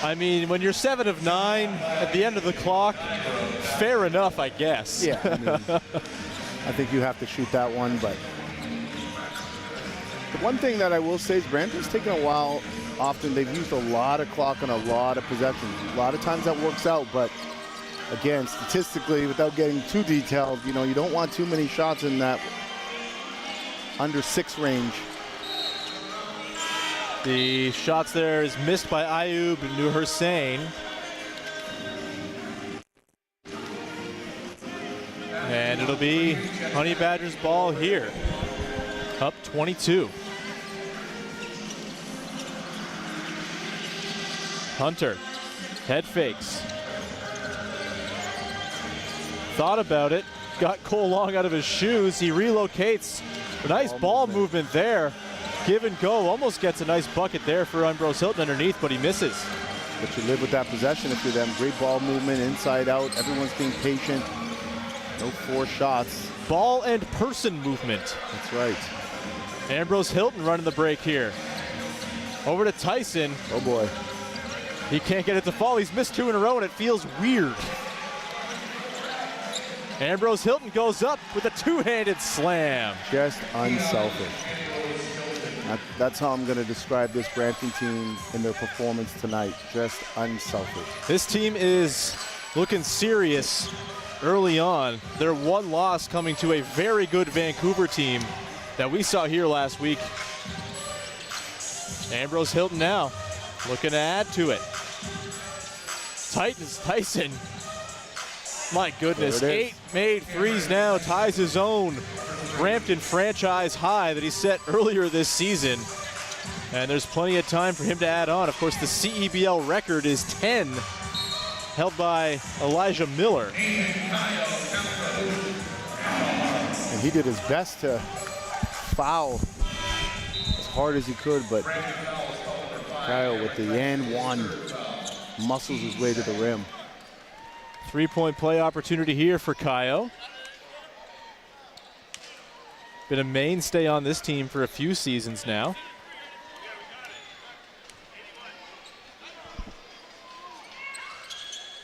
I mean, when you're 7 of 9 at the end of the clock, fair enough, I guess. Yeah, I mean, I think you have to shoot that one, but the one thing that I will say is Brampton's taken a while. Often they've used a lot of clock on a lot of possessions. A lot of times that works out, but again, statistically, without getting too detailed, you know, you don't want too many shots in that under 6 range. The shots there is missed by Ayub Nur-Hussein. And it'll be Honey Badgers ball here. Up 22. Hunter, head fakes. Thought about it, got Cole Long out of his shoes. He relocates. Nice ball movement there. Give and go, almost gets a nice bucket there for Ambrose Hilton underneath, but he misses. But you live with that possession if you're them. Great ball movement, inside out. Everyone's being patient. No 4 shots. Ball and person movement. That's right. Ambrose Hilton running the break here. Over to Tyson. Oh boy. He can't get it to fall. He's missed 2 in a row and it feels weird. Ambrose Hilton goes up with a 2-handed slam. Just unselfish. That's how I'm going to describe this Brampton team in their performance tonight. Just unselfish. This team is looking serious early on. Their one loss coming to a very good Vancouver team that we saw here last week. Ambrose Hilton now looking to add to it. Tyson. My goodness, 8 made threes now, ties his own Brampton franchise high that he set earlier this season. And there's plenty of time for him to add on. Of course, the CEBL record is 10, held by Elijah Miller. And he did his best to foul as hard as he could, but Kyle with the and one muscles his way to the rim. 3-point play opportunity here for Cayo. Been a mainstay on this team for a few seasons now.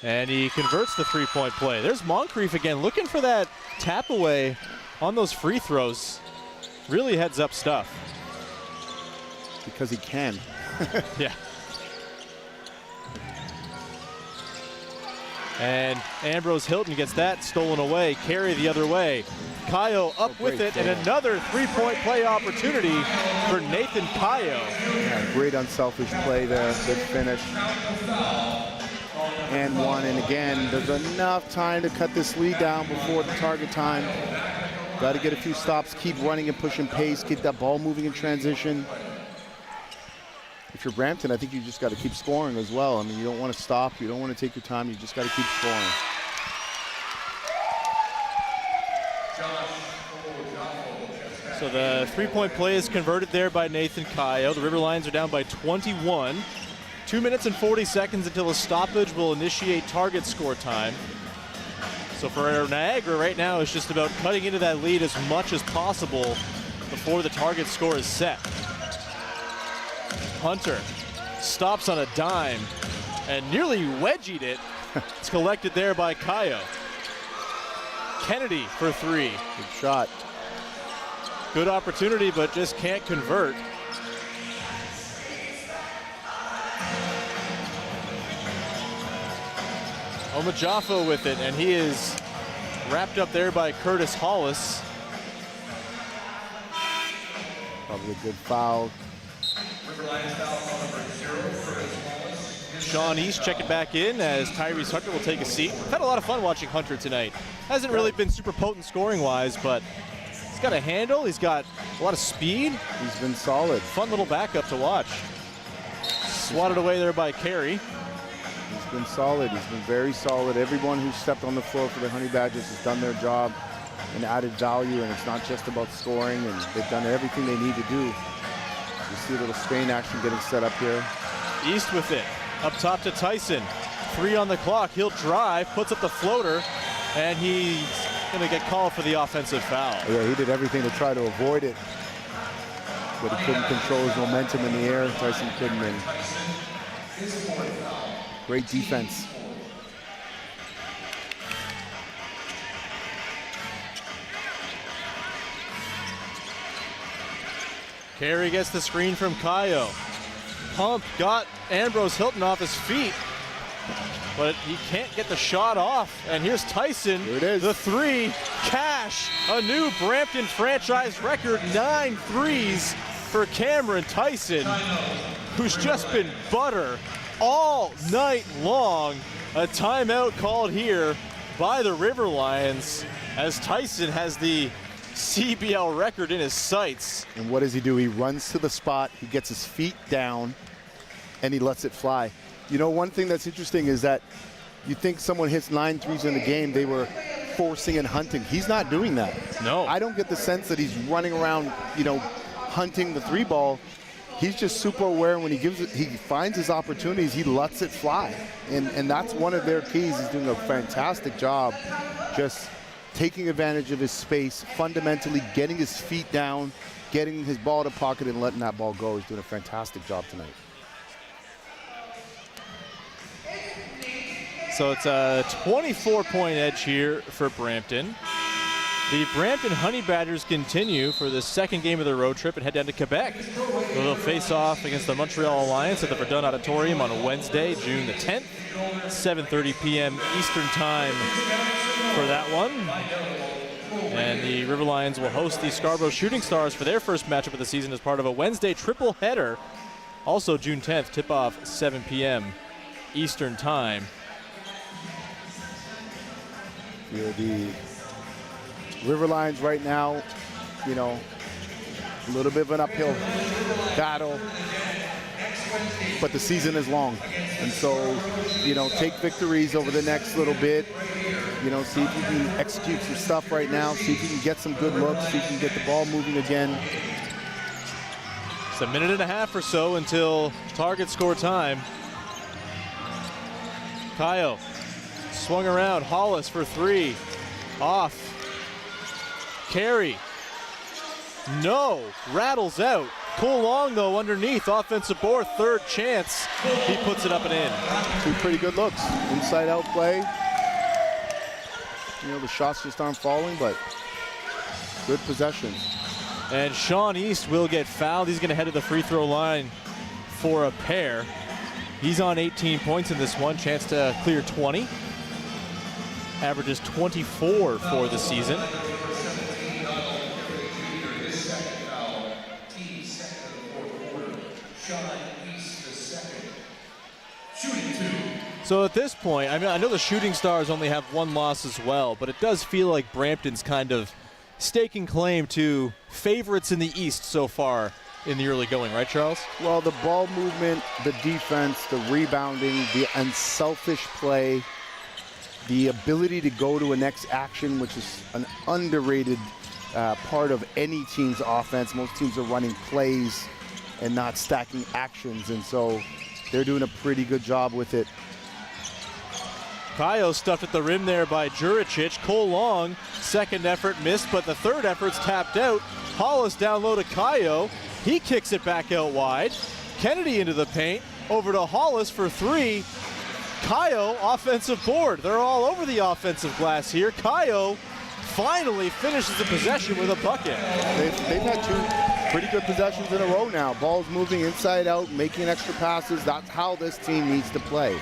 And he converts the three-point play. There's Moncrief again, looking for that tap away on those free throws. Really heads up stuff. Because he can. Yeah. And Ambrose Hilton gets that stolen away. Carry the other way. Kayo up with it, and another three-point play opportunity for Nathan Kayo. Yeah, great unselfish play there. Good finish. And one, and again, there's enough time to cut this lead down before the target time. Got to get a few stops, keep running and pushing pace, keep that ball moving in transition. If you're Brampton, I think you just got to keep scoring as well. I mean, you don't want to stop, you don't want to take your time, you just got to keep scoring. So the three-point play is converted there by Nathan Kayo. The River Lions are down by 21. 2 minutes and 40 seconds until a stoppage will initiate target score time. So for Niagara right now, it's just about cutting into that lead as much as possible before the target score is set. Hunter stops on a dime and nearly wedgied it. It's collected there by Kayo. Kennedy for three. Good shot. Good opportunity, but just can't convert. Omajafo with it, and he is wrapped up there by Curtis Hollis. Probably a good foul. Sean East checking back in as Tyrese Hunter will take a seat. Had a lot of fun watching Hunter tonight. Hasn't really been super potent scoring-wise, but he's got a handle, he's got a lot of speed. He's been solid. Fun little backup to watch. Swatted away there by Carey. He's been solid. He's been very solid. Everyone who's stepped on the floor for the Honey Badgers has done their job and added value, and it's not just about scoring, and they've done everything they need to do. You see a little Spain action getting set up here. East with it. Up top to Tyson. 3 on the clock. He'll drive, puts up the floater, and he's going to get called for the offensive foul. Yeah, he did everything to try to avoid it, but he couldn't control his momentum in the air. Tyson couldn't. And great defense. Carey gets the screen from Kayo. Pump got Ambrose Hilton off his feet, but he can't get the shot off. And here's Tyson. Here it is. The three. Cash. A new Brampton franchise record. 9 threes for Cameron Tyson, who's just been butter all night long. A timeout called here by the River Lions as Tyson has the CEBL record in his sights. And what does he do? He runs to the spot, he gets his feet down, and he lets it fly. You know, one thing that's interesting is that you think someone hits 9 threes in the game, they were forcing and hunting. He's not doing that. No. I don't get the sense that he's running around, you know, hunting the 3 ball. He's just super aware, and when he gives it, he finds his opportunities, he lets it fly. And that's one of their keys. He's doing a fantastic job just taking advantage of his space, fundamentally getting his feet down, getting his ball to pocket and letting that ball go. He's doing a fantastic job tonight. So it's a 24-point edge here for Brampton. The Brampton Honey Badgers continue for the second game of their road trip and head down to Quebec. They'll face off against the Montreal Alliance at the Verdun Auditorium on Wednesday, June the 10th, 7:30 p.m. Eastern Time for that one. And the River Lions will host the Scarborough Shooting Stars for their first matchup of the season as part of a Wednesday triple header. Also June 10th, tip-off 7 p.m. Eastern Time. You know, the River Lions right now, you know, a little bit of an uphill battle, but the season is long. And so, you know, take victories over the next little bit. You know, see if you can execute some stuff right now, see if you can get some good looks, see if you can get the ball moving again. It's a minute and a half or so until target score time. Kayo swung around, Hollis for 3, off. Carey No, rattles out. Cole Long, though, underneath, offensive board, third chance. He puts it up and in. Two pretty good looks. Inside out play. You know, the shots just aren't falling, but good possessions. And Sean East will get fouled. He's going to head to the free throw line for a pair. He's on 18 points in this one, chance to clear 20. Averages 24 for the season. So at this point, I mean, I know the Shooting Stars only have one loss as well, but it does feel like Brampton's kind of staking claim to favorites in the East so far in the early going, right, Charles? Well, the ball movement, the defense, the rebounding, the unselfish play, the ability to go to a next action, which is an underrated part of any team's offense. Most teams are running plays and not stacking actions, and so they're doing a pretty good job with it. Kayo stuffed at the rim there by Juricic. Cole Long, second effort missed, but the third effort's tapped out. Hollis down low to Kayo. He kicks it back out wide. Kennedy into the paint. Over to Hollis for three. Kayo, offensive board. They're all over the offensive glass here. Kayo finally finishes the possession with a bucket. They've had two pretty good possessions in a row now. Ball's moving inside out, making extra passes. That's how this team needs to play.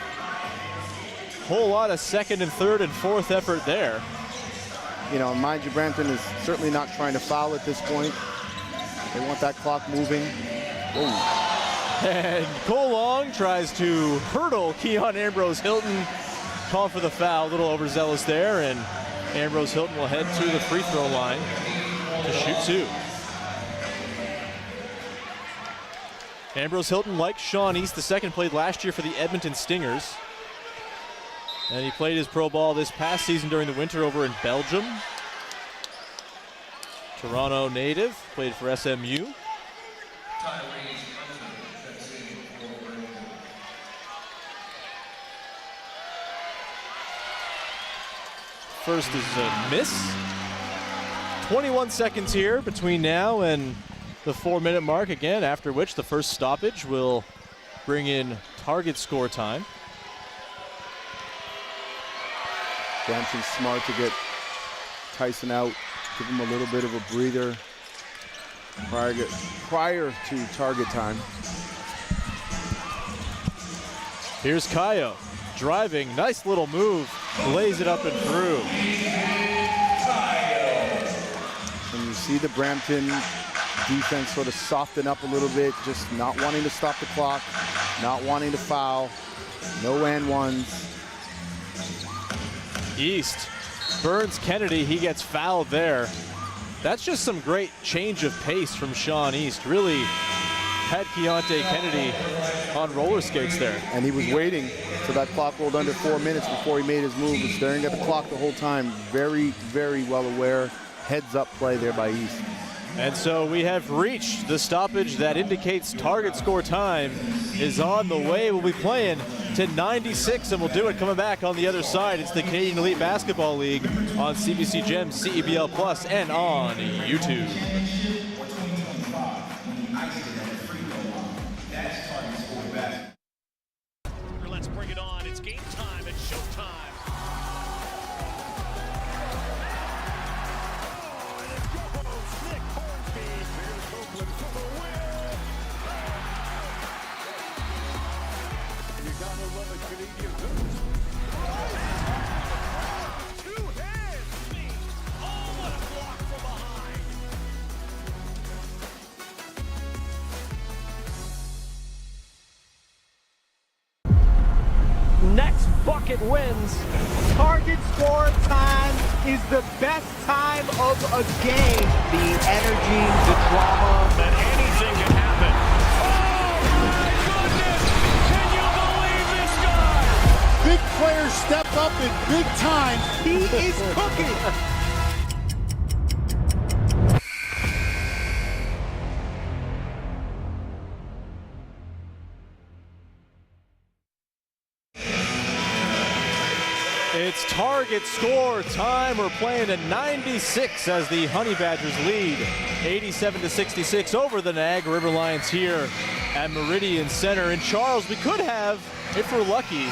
Whole lot of second and third and fourth effort there. You know, mind you, Brampton is certainly not trying to foul at this point. They want that clock moving. Whoa. And Cole Long tries to hurdle Keon Ambrose Hilton. Call for the foul, a little overzealous there, and Ambrose Hilton will head to the free throw line to shoot two. Ambrose Hilton, like Sean East, the second, played last year for the Edmonton Stingers. And he played his pro ball this past season during the winter over in Belgium. Toronto native, played for SMU. First is a miss. 21 seconds here between now and the 4-minute mark again, after which the first stoppage will bring in target score time. Brampton's smart to get Tyson out, give him a little bit of a breather prior to target time. Here's Kayo driving, nice little move, lays it up and through. And you see the Brampton defense sort of soften up a little bit, just not wanting to stop the clock, not wanting to foul, no and ones. East burns Kennedy, he gets fouled there. That's just some great change of pace from Sean East. Really had Keontae Kennedy on roller skates there. And he was waiting till that clock rolled under 4 minutes before he made his move. He was staring at the clock the whole time. Very, very well aware. Heads up play there by East. And so we have reached the stoppage that indicates target score time is on the way. We'll be playing to 96, and we'll do it coming back on the other side. It's the Canadian Elite Basketball League on CBC Gem, CEBL Plus, and on YouTube. Let's bring it on. It's game time. It's showtime. Next bucket wins. Target score time is the best time of a game. The energy, the drama. That anything can happen. Oh my goodness! Can you believe this guy? Big players step up in big time. He is cooking. It's It's target score time. We're playing at 96 as the Honey Badgers lead 87-66 over the Niagara River Lions here at Meridian Center. And Charles, we could have, if we're lucky,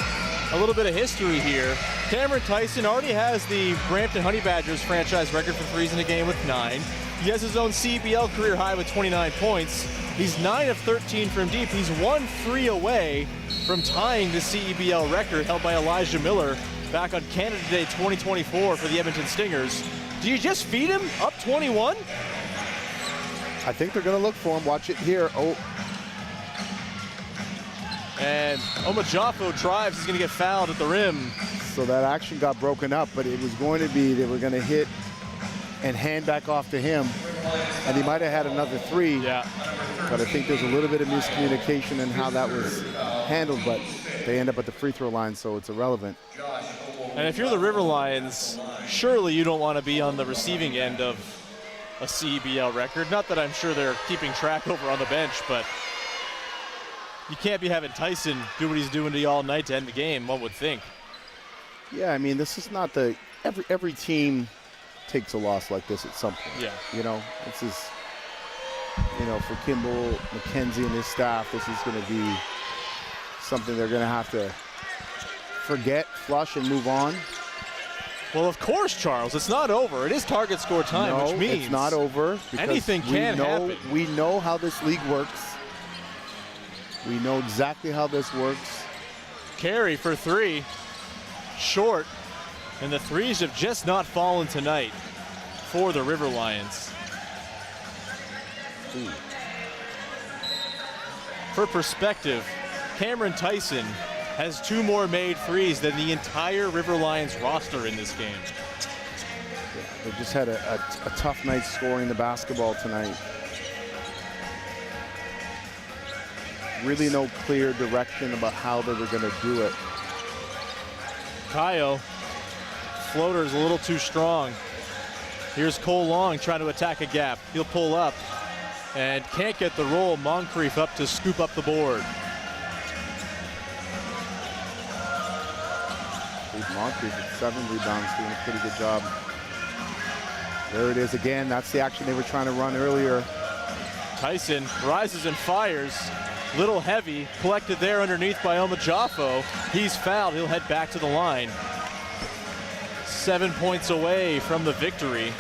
a little bit of history here. Cameron Tyson already has the Brampton Honey Badgers franchise record for threes in a game with 9. He has his own CEBL career high with 29 points. He's 9 of 13 from deep. He's 1 free away from tying the CEBL record held by Elijah Miller back on Canada Day 2024 for the Edmonton Stingers. Do you just feed him up 21? I think they're going to look for him. Watch it here. Oh. And Omajafo drives. He's going to get fouled at the rim. So that action got broken up, but it was going to be they were going to hit and hand back off to him. And he might have had another 3. Yeah. But I think there's a little bit of miscommunication in how that was handled, but they end up at the free throw line, so it's irrelevant. And if you're the River Lions, surely you don't want to be on the receiving end of a CEBL record. Not that I'm sure they're keeping track over on the bench, but you can't be having Tyson do what he's doing to you all night to end the game, one would think. Yeah, I mean, this is not the every team takes a loss like this at some point. Yeah. You know, this is, you know, for Kimball, McKenzie, and his staff, this is going to be something they're going to have to forget, flush, and move on. Well, of course, Charles, it's not over. It is target score time, No, which means it's not over. anything can happen. We know how this league works. We know exactly how this works. Carey for 3, short, and the threes have just not fallen tonight for the River Lions. Ooh. For perspective, Cameron Tyson has 2 more made threes than the entire River Lions roster in this game. Yeah, they just had a tough night scoring the basketball tonight. Really no clear direction about how they were going to do it. Kayo, floater's a little too strong. Here's Cole Long trying to attack a gap. He'll pull up and can't get the roll. Moncrief up to scoop up the board. Moncrief with 7 rebounds, doing a pretty good job. There it is again. That's the action they were trying to run earlier. Tyson rises and fires. Little heavy, collected there underneath by Omajafo. He's fouled. He'll head back to the line. 7 points away from the victory.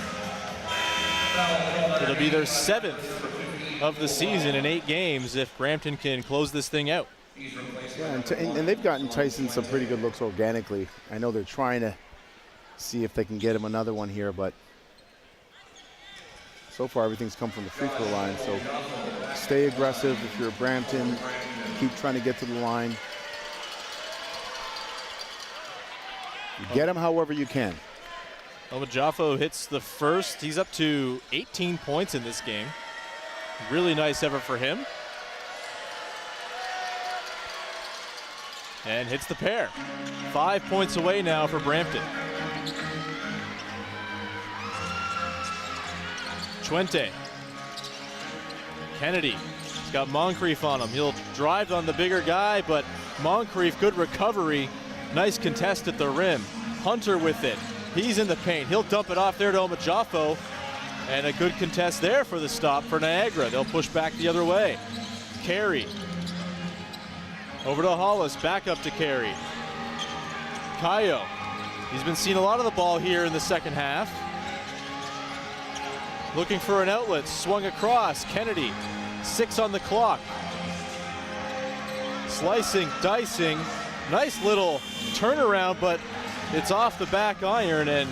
It'll be their 7th of the season in 8 games if Brampton can close this thing out. Yeah, and they've gotten Tyson some pretty good looks organically. I know they're trying to see if they can get him another one here, but so far everything's come from the free throw line. So stay aggressive if you're Brampton. Keep trying to get to the line. Get him however you can. Omajafo hits the first. He's up to 18 points in this game. Really nice effort for him. And hits the pair. 5 points away now for Brampton. Chuente. Kennedy. He's got Moncrief on him. He'll drive on the bigger guy, but Moncrief, good recovery. Nice contest at the rim. Hunter with it. He's in the paint. He'll dump it off there to Omajafo. And a good contest there for the stop for Niagara. They'll push back the other way. Carey. Over to Hollis, back up to Carey. Kayo. He's been seeing a lot of the ball here in the second half. Looking for an outlet, swung across. Kennedy, 6 on the clock. Slicing, dicing. Nice little turnaround, but it's off the back iron, and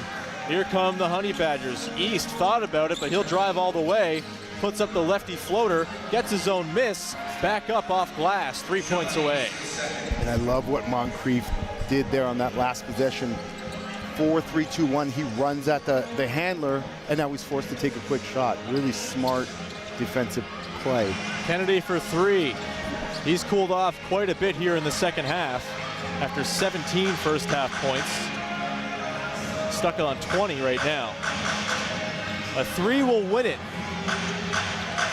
here come the Honey Badgers. East thought about it, but he'll drive all the way. Puts up the lefty floater, gets his own miss, back up off glass, 3 points away. And I love what Moncrief did there on that last possession. 4-3-2-1, he runs at the handler, and now he's forced to take a quick shot. Really smart defensive play. Kennedy for 3. He's cooled off quite a bit here in the second half after 17 first half points. Stuck on 20 right now. A 3 will win it.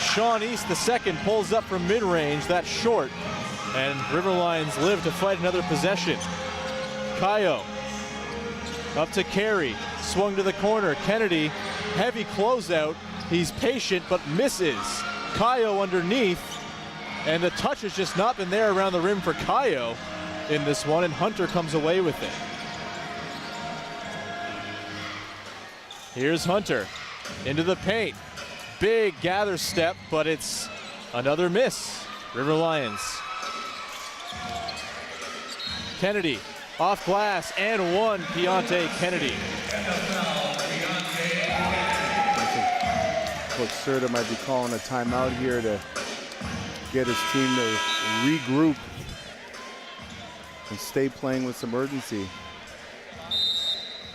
Sean East, the second, pulls up from mid-range. That's short. And River Lions live to fight another possession. Kayo Up to Carey, swung to the corner. Kennedy, heavy closeout. He's patient but misses. Kayo underneath, and the touch has just not been there around the rim for Kayo in this one, and Hunter comes away with it. Here's Hunter into the paint. Big gather step, but it's another miss. River Lions. Kennedy off glass and one. Keontae Kennedy. Coach Serta might be calling a timeout here to get his team to regroup and stay playing with some urgency.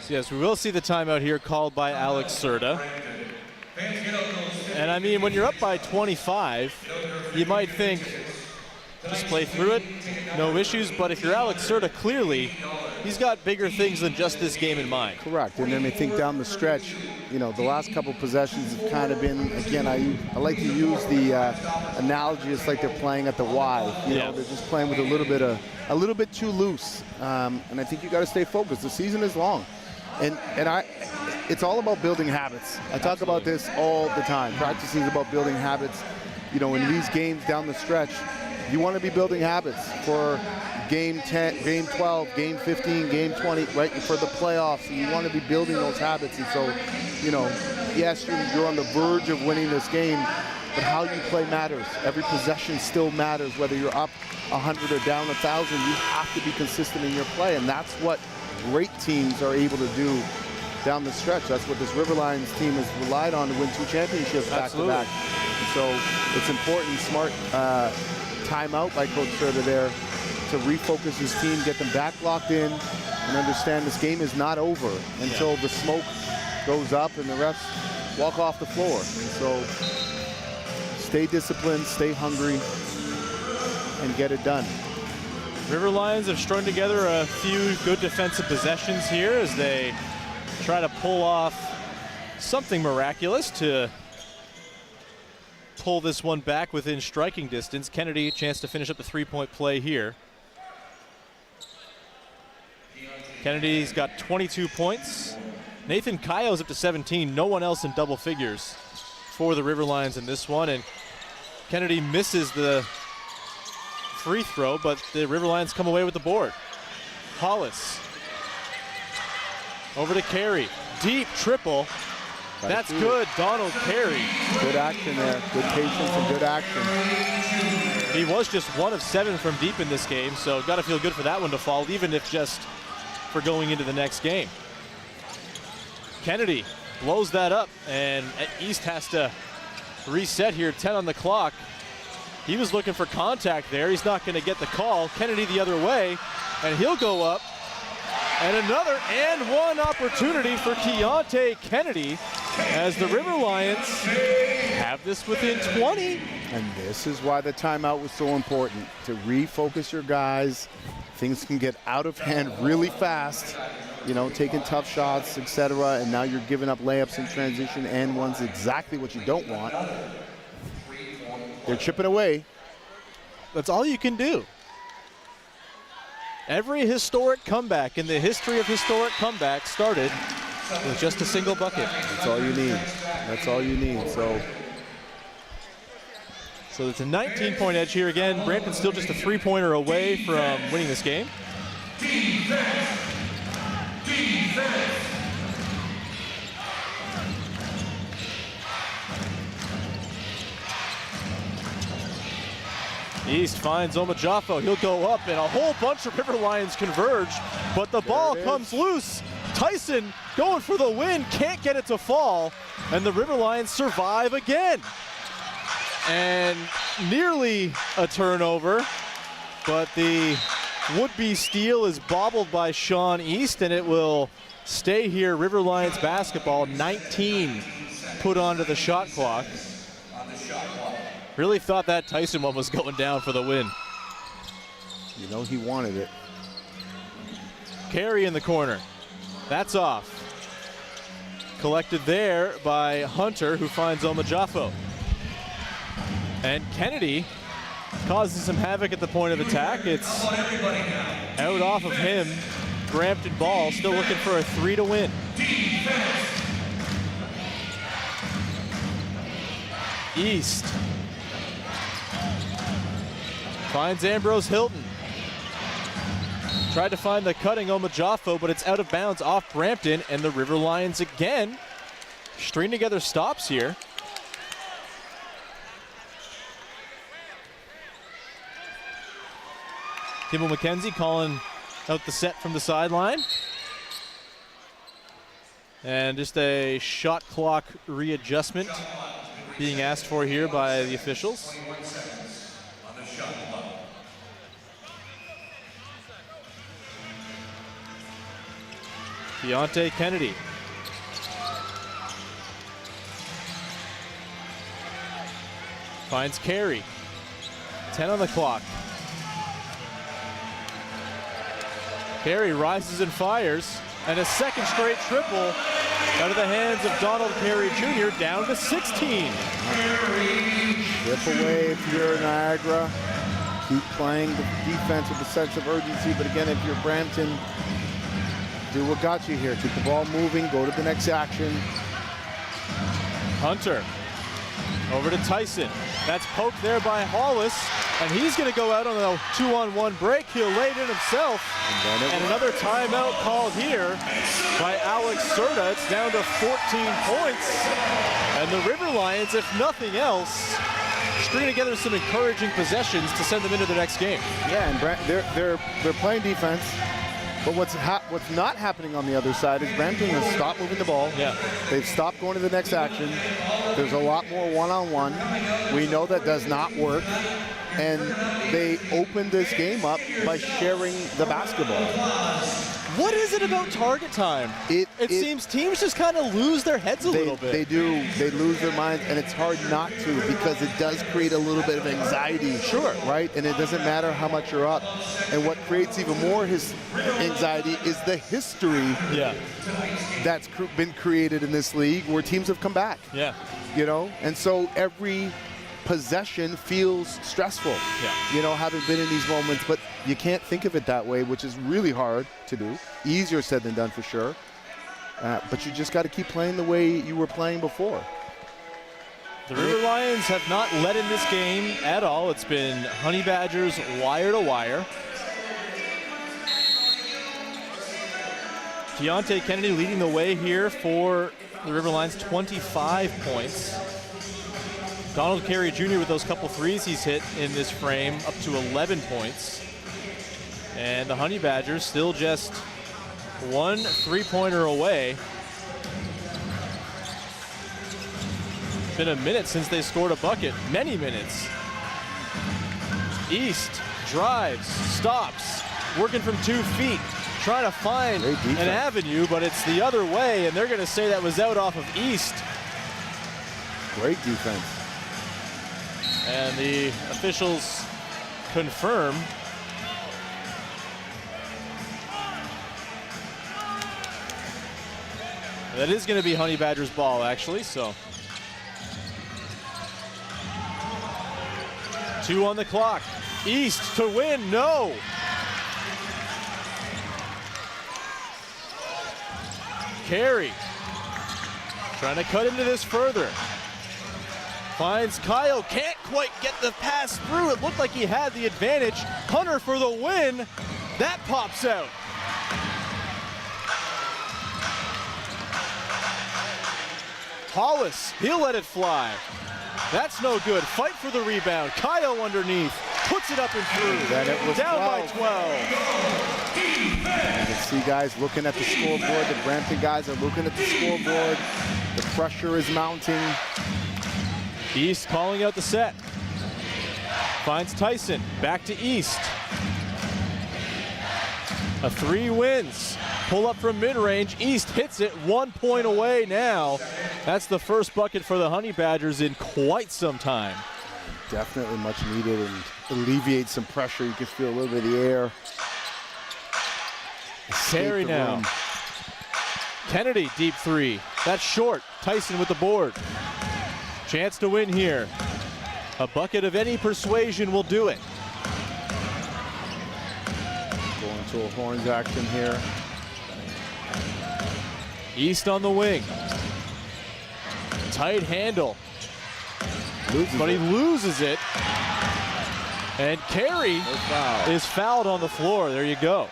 So yes, we will see the timeout here called by Alex Serta. And I mean, when you're up by 25, you might think, just play through it, no issues. But if you're Alex Serta, clearly, he's got bigger things than just this game in mind. Correct. And then I think down the stretch, you know, the last couple possessions have kind of been, again, I like to use the analogy. It's like they're playing at the Y. You know, they're just playing with a little bit too loose. And I think you got to stay focused. The season is long, and it's all about building habits. I talk about this all the time. Practice is about building habits. You know, in these games down the stretch, you want to be building habits for game 10, game 12, game 15, game 20, right, for the playoffs. And you want to be building those habits. And so, you know, yes, you're on the verge of winning this game, but how you play matters. Every possession still matters, whether you're up 100 or down 1,000. You have to be consistent in your play, and that's what great teams are able to do down the stretch. That's what this River Lions team has relied on to win 2 championships back-to-back. So it's important, smart timeout by Coach Serta there to refocus his team, get them back locked in, and understand this game is not over until the smoke goes up and the refs walk off the floor. So stay disciplined, stay hungry, and get it done. River Lions have strung together a few good defensive possessions here as they try to pull off something miraculous to pull this one back within striking distance. Kennedy, a chance to finish up the three-point play here. Kennedy's got 22 points. Nathan Kayo's up to 17. No one else in double figures for the River Lions in this one. And Kennedy misses the free throw, but the River Lions come away with the board. Hollis over to Carey. Deep triple. That's good, Donald Carey. Good action there, good patience and good action. He was just 1 of 7 from deep in this game, so got to feel good for that one to fall, even if just for going into the next game. Kennedy blows that up, and East has to reset here, 10 on the clock. He was looking for contact there. He's not going to get the call. Kennedy the other way, and he'll go up. And another and one opportunity for Keontae Kennedy as the River Lions have this within 20. And this is why the timeout was so important, to refocus your guys. Things can get out of hand really fast, you know, taking tough shots, etc. And now you're giving up layups in transition and one's exactly what you don't want. They're chipping away. That's all you can do. Every historic comeback in the history of historic comebacks started with just a single bucket. That's all you need. That's all you need. So it's a 19-point edge here again. Brampton still just a three-pointer away from winning this game. Defense. East finds Omajafo. He'll go up, and a whole bunch of River Lions converge, but the ball comes loose. Tyson going for the win, can't get it to fall, and the River Lions survive again. And nearly a turnover, but the would-be steal is bobbled by Sean East, and it will stay here. River Lions basketball, 19 put onto the shot clock. Really thought that Tyson one was going down for the win. You know he wanted it. Carey in the corner. That's off. Collected there by Hunter, who finds Omajafo. And Kennedy causes some havoc at the point of attack. It's out off of him. Brampton ball, still looking for a 3 to win. East finds Ambrose Hilton. Tried to find the cutting Omajafo, but it's out of bounds off Brampton, and the River Lions again string together stops here. Kimball McKenzie calling out the set from the sideline. And just a shot clock readjustment being asked for here by the officials. Deontay Kennedy. Finds Carey. 10 on the clock. Carey rises and fires, and a second straight triple out of the hands of Donald Carey Jr. down to 16. Rip away if you're Niagara. Keep playing the defense with a sense of urgency, but again, if you're Brampton, do what got you here. Keep the ball moving, go to the next action. Hunter over to Tyson. That's poked there by Hollis, and he's going to go out on a 2-on-1 break. He'll lay it in himself. And another timeout called here by Alex Serta. It's down to 14 points. And the River Lions, if nothing else, string together some encouraging possessions to send them into the next game. Yeah, and they're playing defense. But what's not happening on the other side is Brampton has stopped moving the ball. Yeah. They've stopped going to the next action. There's a lot more one-on-one. We know that does not work. And they opened this game up by sharing the basketball. What is it about target time? It seems teams just kind of lose their heads a little bit. They do. They lose their minds, and it's hard not to because it does create a little bit of anxiety. Sure. Right? And it doesn't matter how much you're up. And what creates even more anxiety is the history that's been created in this league where teams have come back. Yeah. You know? And so every possession feels stressful, having been in these moments, but you can't think of it that way, which is really hard to do. Easier said than done for sure. But you just got to keep playing the way you were playing before. The River Lions have not led in this game at all. It's been Honey Badgers wire to wire. Deontay Kennedy leading the way here for the River Lions, 25 points. Donald Carey Jr. with those couple threes he's hit in this frame, up to 11 points. And the Honey Badgers still just one three-pointer away. It's been a minute since they scored a bucket, many minutes. East drives, stops, working from 2 feet, trying to find an avenue, but it's the other way, and they're going to say that was out off of East. Great defense. And the officials confirm that is going to be Honey Badgers ball, actually, so. 2 on the clock. East to win, no. Carey trying to cut into this further. Finds Kyle, can't quite get the pass through. It looked like he had the advantage. Hunter for the win. That pops out. Hollis, he'll let it fly. That's no good. Fight for the rebound. Kyle underneath, puts it up and through. Then it was down 12. by 12. You can see guys looking at the scoreboard. The Brampton guys are looking at the scoreboard. The pressure is mounting. East calling out the set. Finds Tyson, back to East. A 3 wins. Pull up from mid-range. East hits it, 1 point away now. That's the first bucket for the Honey Badgers in quite some time. Definitely much needed and alleviates some pressure. You can feel a little bit of the air. Carey now. room. Kennedy, deep 3. That's short. Tyson with the board. Chance to win here. A bucket of any persuasion will do it. Going to a horns action here. East on the wing. Tight handle. But he loses it. And Carey is fouled on the floor. There you go.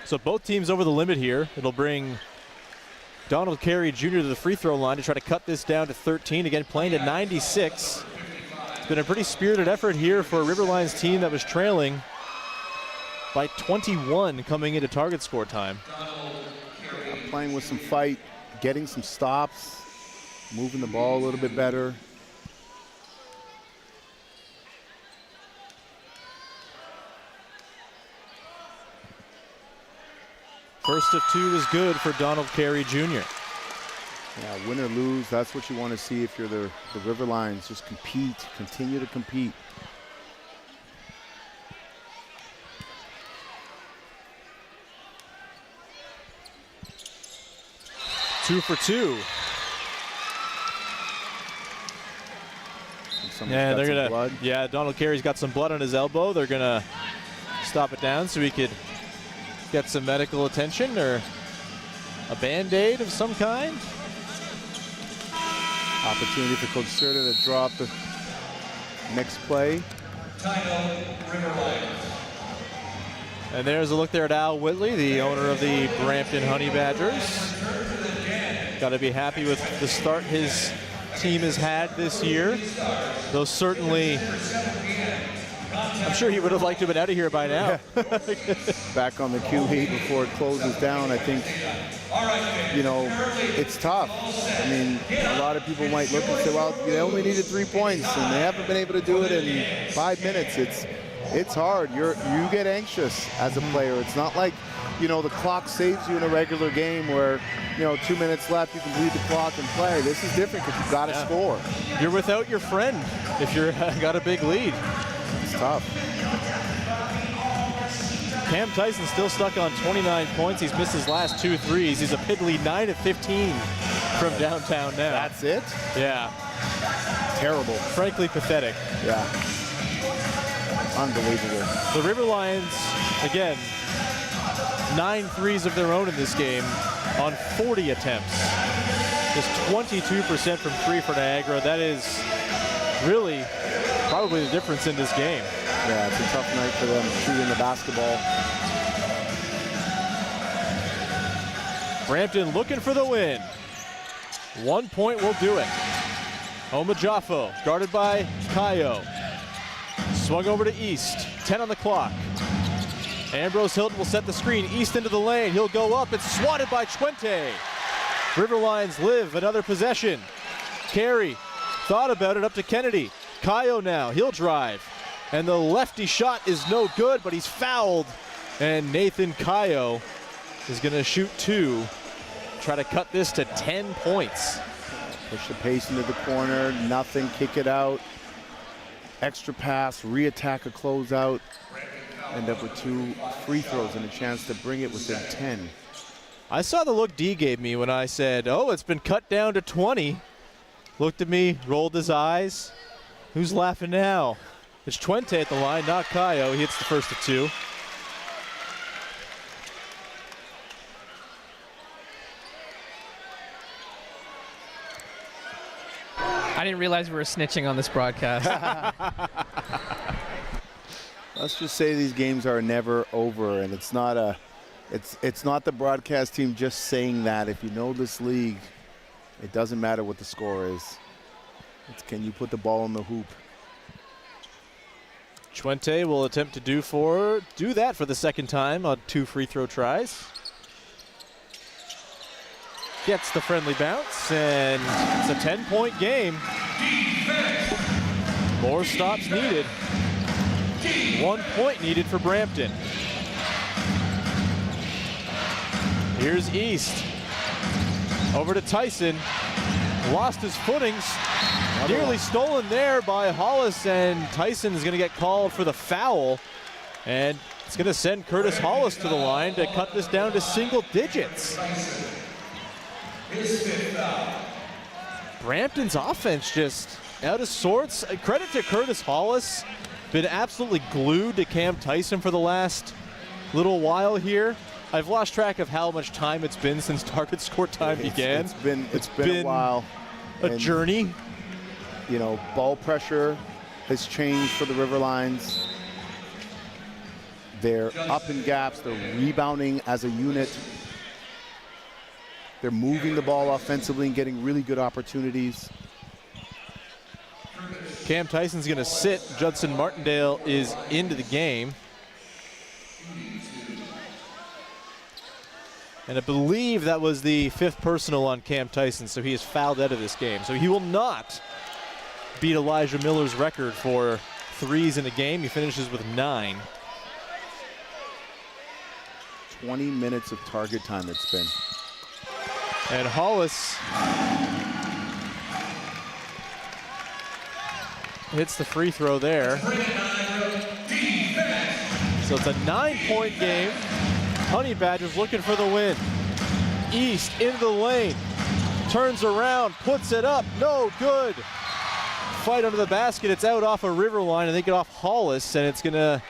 So both teams over the limit here. It'll bring Donald Carey Jr. to the free throw line to try to cut this down to 13. Again, playing to 96. It's been a pretty spirited effort here for a Riverlions team that was trailing by 21 coming into target score time. Playing with some fight, getting some stops, moving the ball a little bit better. First of 2 is good for Donald Carey Jr. Yeah, win or lose, that's what you want to see if you're the Riverlions. Just compete, continue to compete. Two for 2. Yeah, they're gonna. Blood. Yeah, Donald Carey's got some blood on his elbow. They're gonna stop it down so he could get some medical attention or a Band-Aid of some kind. Opportunity for Coach Serta to drop the next play. And there's a look there at Al Whitley, the owner of the Brampton Honey Badgers. Got to be happy with the start his team has had this year. Though certainly, I'm sure he would have liked to have been out of here by now. Back on the cue heat before it closes down. I think, you know, it's tough. I mean, a lot of people might look and say, well, they only needed 3 points and they haven't been able to do it in 5 minutes. It's hard. You get anxious as a player. It's not like, you know, the clock saves you in a regular game where, you know, 2 minutes left, you can bleed the clock and play. This is different because you've got to score. You're without your friend if you're got a big lead. It's tough. Cam Tyson still stuck on 29 points. He's missed his last 2 threes. He's a piddly 9 of 15 from downtown now. That's it? Yeah. Terrible. Frankly pathetic. Yeah. Unbelievable. The Riverlions, again, 9 threes of their own in this game on 40 attempts. Just 22% from 3 for Niagara. That is really probably the difference in this game. Yeah, it's a tough night for them shooting the basketball. Brampton looking for the win. 1 point will do it. Homa Jaffo, guarded by Kayo. Swung over to East, 10 on the clock. Ambrose Hilton will set the screen, East into the lane. He'll go up, it's swatted by Chuente. Riverlions live another possession. Carey thought about it, up to Kennedy. Kayo now, he'll drive. And the lefty shot is no good, but he's fouled. And Nathan Kayo is gonna shoot 2. Try to cut this to 10 points. Push the pace into the corner, nothing, kick it out. Extra pass, re-attack a closeout. End up with 2 free throws and a chance to bring it within 10. I saw the look D gave me when I said, oh, it's been cut down to 20. Looked at me, rolled his eyes. Who's laughing now? It's Chuente at the line, not Kayo. He hits the first of 2. I didn't realize we were snitching on this broadcast. Let's just say these games are never over, and it's not the broadcast team just saying that. If you know this league, it doesn't matter what the score is. It's can you put the ball in the hoop. Chuente will attempt to do that for the second time on 2 free throw tries. Gets the friendly bounce, and it's a 10-point game. More stops needed. 1 point needed for Brampton. Here's East. Over to Tyson. Lost his footings. Nearly stolen there by Hollis, and Tyson is going to get called for the foul. And it's going to send Curtis Hollis to the line to cut this down to single digits. Brampton's offense just out of sorts. Credit to Curtis Hollis. Been absolutely glued to Cam Tyson for the last little while here. I've lost track of how much time it's been since target score time began. It's been a while. A journey. You know, ball pressure has changed for the Riverlines. They're up in gaps. They're rebounding as a unit. They're moving the ball offensively and getting really good opportunities. Cam Tyson's going to sit. Judson Martindale is into the game. And I believe that was the 5th personal on Cam Tyson, so he is fouled out of this game. So he will not beat Elijah Miller's record for threes in a game. He finishes with 9. 20 minutes of target time it's been. And Hollis hits the free throw there. So it's a 9-point game. Honey Badgers looking for the win. East into the lane. Turns around, puts it up, no good. Fight under the basket, it's out off a Riverline, and they get off Hollis, and it's gonna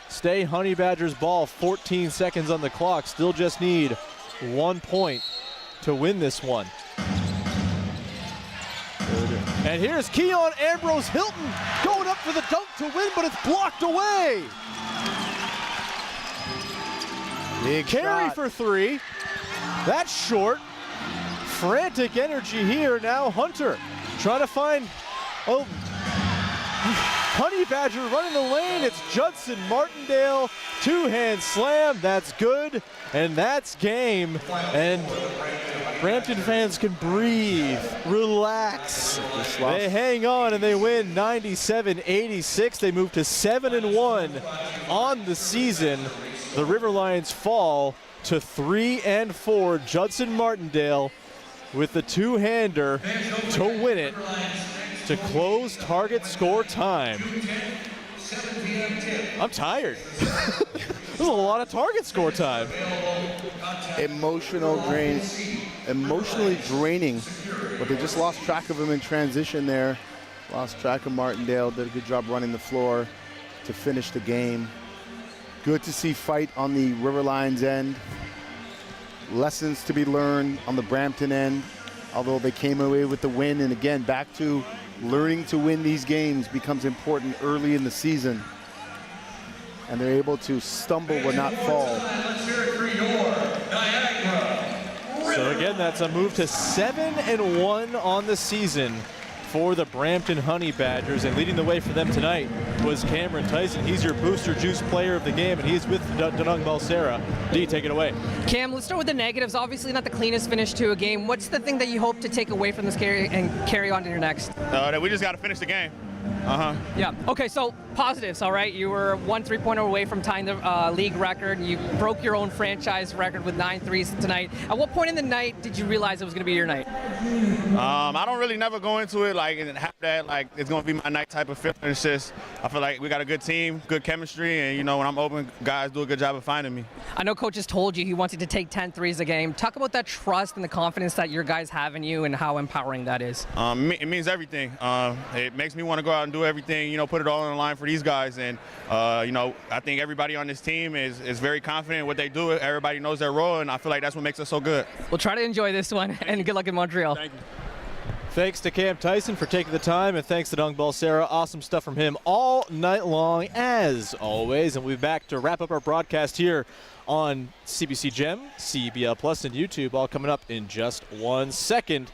stay Honey Badgers ball. 14 seconds on the clock, still just need 1 point to win this one. And here's Keon Ambrose Hilton going up for the dunk to win, but it's blocked away. Big carry shot for 3. That's short. Frantic energy here now. Hunter trying to find, Honey Badger running the lane. It's Judson Martindale. 2-hand slam. That's good. And that's game. And Brampton fans can breathe, relax. They hang on and they win 97-86. They move to 7-1 on the season. The Riverlines fall to 3-4. Judson Martindale with the 2-hander to win it, to close target score time. I'm tired. There's a lot of target score time. Emotionally draining, but they just lost track of him in transition there. Lost track of Martindale. Did a good job running the floor to finish the game. Good to see fight on the Riverlines end. Lessons to be learned on the Brampton end, although they came away with the win. And again, back to learning to win these games becomes important early in the season. And they're able to stumble but not fall. So again, that's a move to 7-1 on the season for the Brampton Honey Badgers, and leading the way for them tonight was Cameron Tyson. He's your Booster Juice player of the game, and he's with Danung Balsera. D, take it away. Cam, let's start with the negatives. Obviously not the cleanest finish to a game. What's the thing that you hope to take away from this carry on to your next? That we just got to finish the game. Yeah. Okay, so positives, all right? You were 1 3-pointer away from tying the league record. You broke your own franchise record with 9 threes tonight. At what point in the night did you realize it was going to be your night? I don't really never go into it and have that like it's going to be my night type of feeling. It's just I feel like we got a good team, good chemistry, and when I'm open, guys do a good job of finding me. I know Coach has told you he wants you to take 10 threes a game. Talk about that trust and the confidence that your guys have in you and how empowering that is. It means everything. It makes me want to go out and do everything, put it all on the line for these guys. And, I think everybody on this team is very confident in what they do. Everybody knows their role, and I feel like that's what makes us so good. We'll try to enjoy this one, and good luck in Montreal. Thank you. Thanks to Cam Tyson for taking the time, and thanks to Danung Balsera. Awesome stuff from him all night long, as always. And we'll be back to wrap up our broadcast here on CBC Gem, CEBL Plus, and YouTube, all coming up in just 1 second.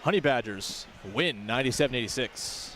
Honey Badgers win 97-86.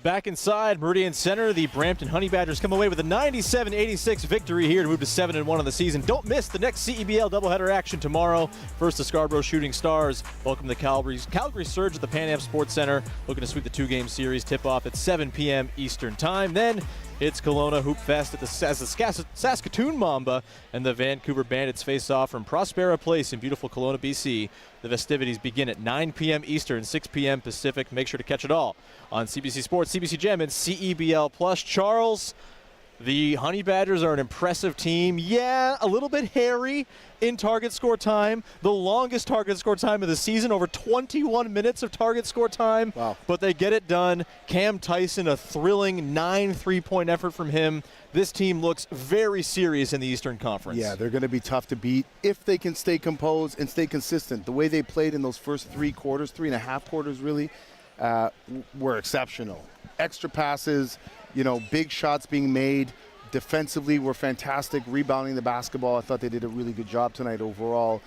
Back inside Meridian Center, the Brampton Honey Badgers come away with a 97-86 victory here to move to 7-1 on the season. Don't miss the next CEBL doubleheader action tomorrow. First, the Scarborough Shooting Stars welcome the Calgary Surge at the Pan Am Sports Center, looking to sweep the two-game series. Tip-off at 7 p.m. Eastern Time. Then it's Kelowna Hoop Fest at the Saskatoon Mamba, and the Vancouver Bandits face off from Prospera Place in beautiful Kelowna, BC. The festivities begin at 9 p.m. Eastern, 6 p.m. Pacific. Make sure to catch it all on CBC Sports, CBC Gem, and CEBL Plus. Charles, the Honey Badgers are an impressive team. Yeah, a little bit hairy in target score time. The longest target score time of the season, over 21 minutes of target score time. Wow. But they get it done. Cam Tyson, a thrilling 9 3-point effort from him. This team looks very serious in the Eastern Conference. Yeah, they're going to be tough to beat if they can stay composed and stay consistent. The way they played in those first 3 quarters, 3.5 quarters really, were exceptional. Extra passes, big shots being made. Defensively, were fantastic. Rebounding the basketball, I thought they did a really good job tonight overall.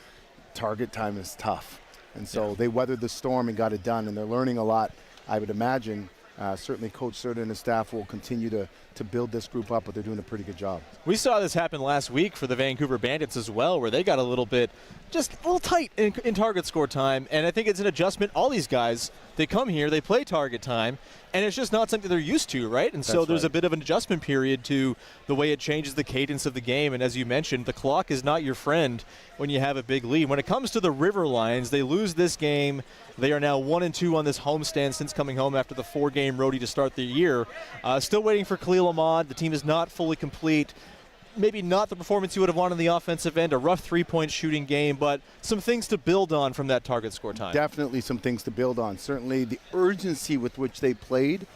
Target time is tough. And so they weathered the storm and got it done, and they're learning a lot, I would imagine. Certainly Coach Serta and his staff will continue to build this group up, but they're doing a pretty good job. We saw this happen last week for the Vancouver Bandits as well, where they got a little tight in target score time, and I think it's an adjustment. All these guys, they come here, they play target time, and it's just not something they're used to, right? And so there's a bit of an adjustment period to the way it changes the cadence of the game, and as you mentioned, the clock is not your friend when you have a big lead. When it comes to the River Lions, they lose this game. They are now 1-2 on this homestand since coming home after the 4-game roadie to start the year. Still waiting for Khalil Ahmad. The team is not fully complete. Maybe not the performance you would have wanted on the offensive end, a rough 3-point shooting game, but some things to build on from that target score time. Definitely some things to build on. Certainly the urgency with which they played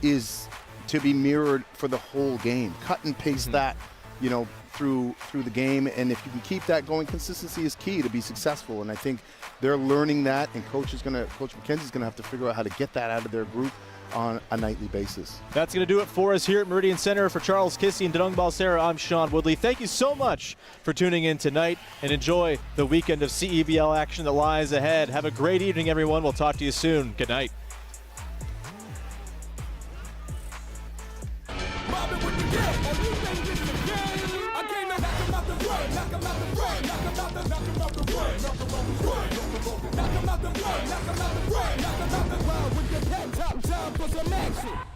is to be mirrored for the whole game. Cut and paste that, through the game, and if you can keep that going, consistency is key to be successful, and I think they're learning that, and Coach McKenzie's going to have to figure out how to get that out of their group on a nightly basis. That's going to do it for us here at Meridian Center. For Charles Kissy and Denung Balsera, I'm Sean Woodley. Thank you so much for tuning in tonight, and enjoy the weekend of CEBL action that lies ahead. Have a great evening, everyone. We'll talk to you soon. Good night. Knock 'em out the way, knock 'em out the way, knock 'em out the way with your head top down for some action.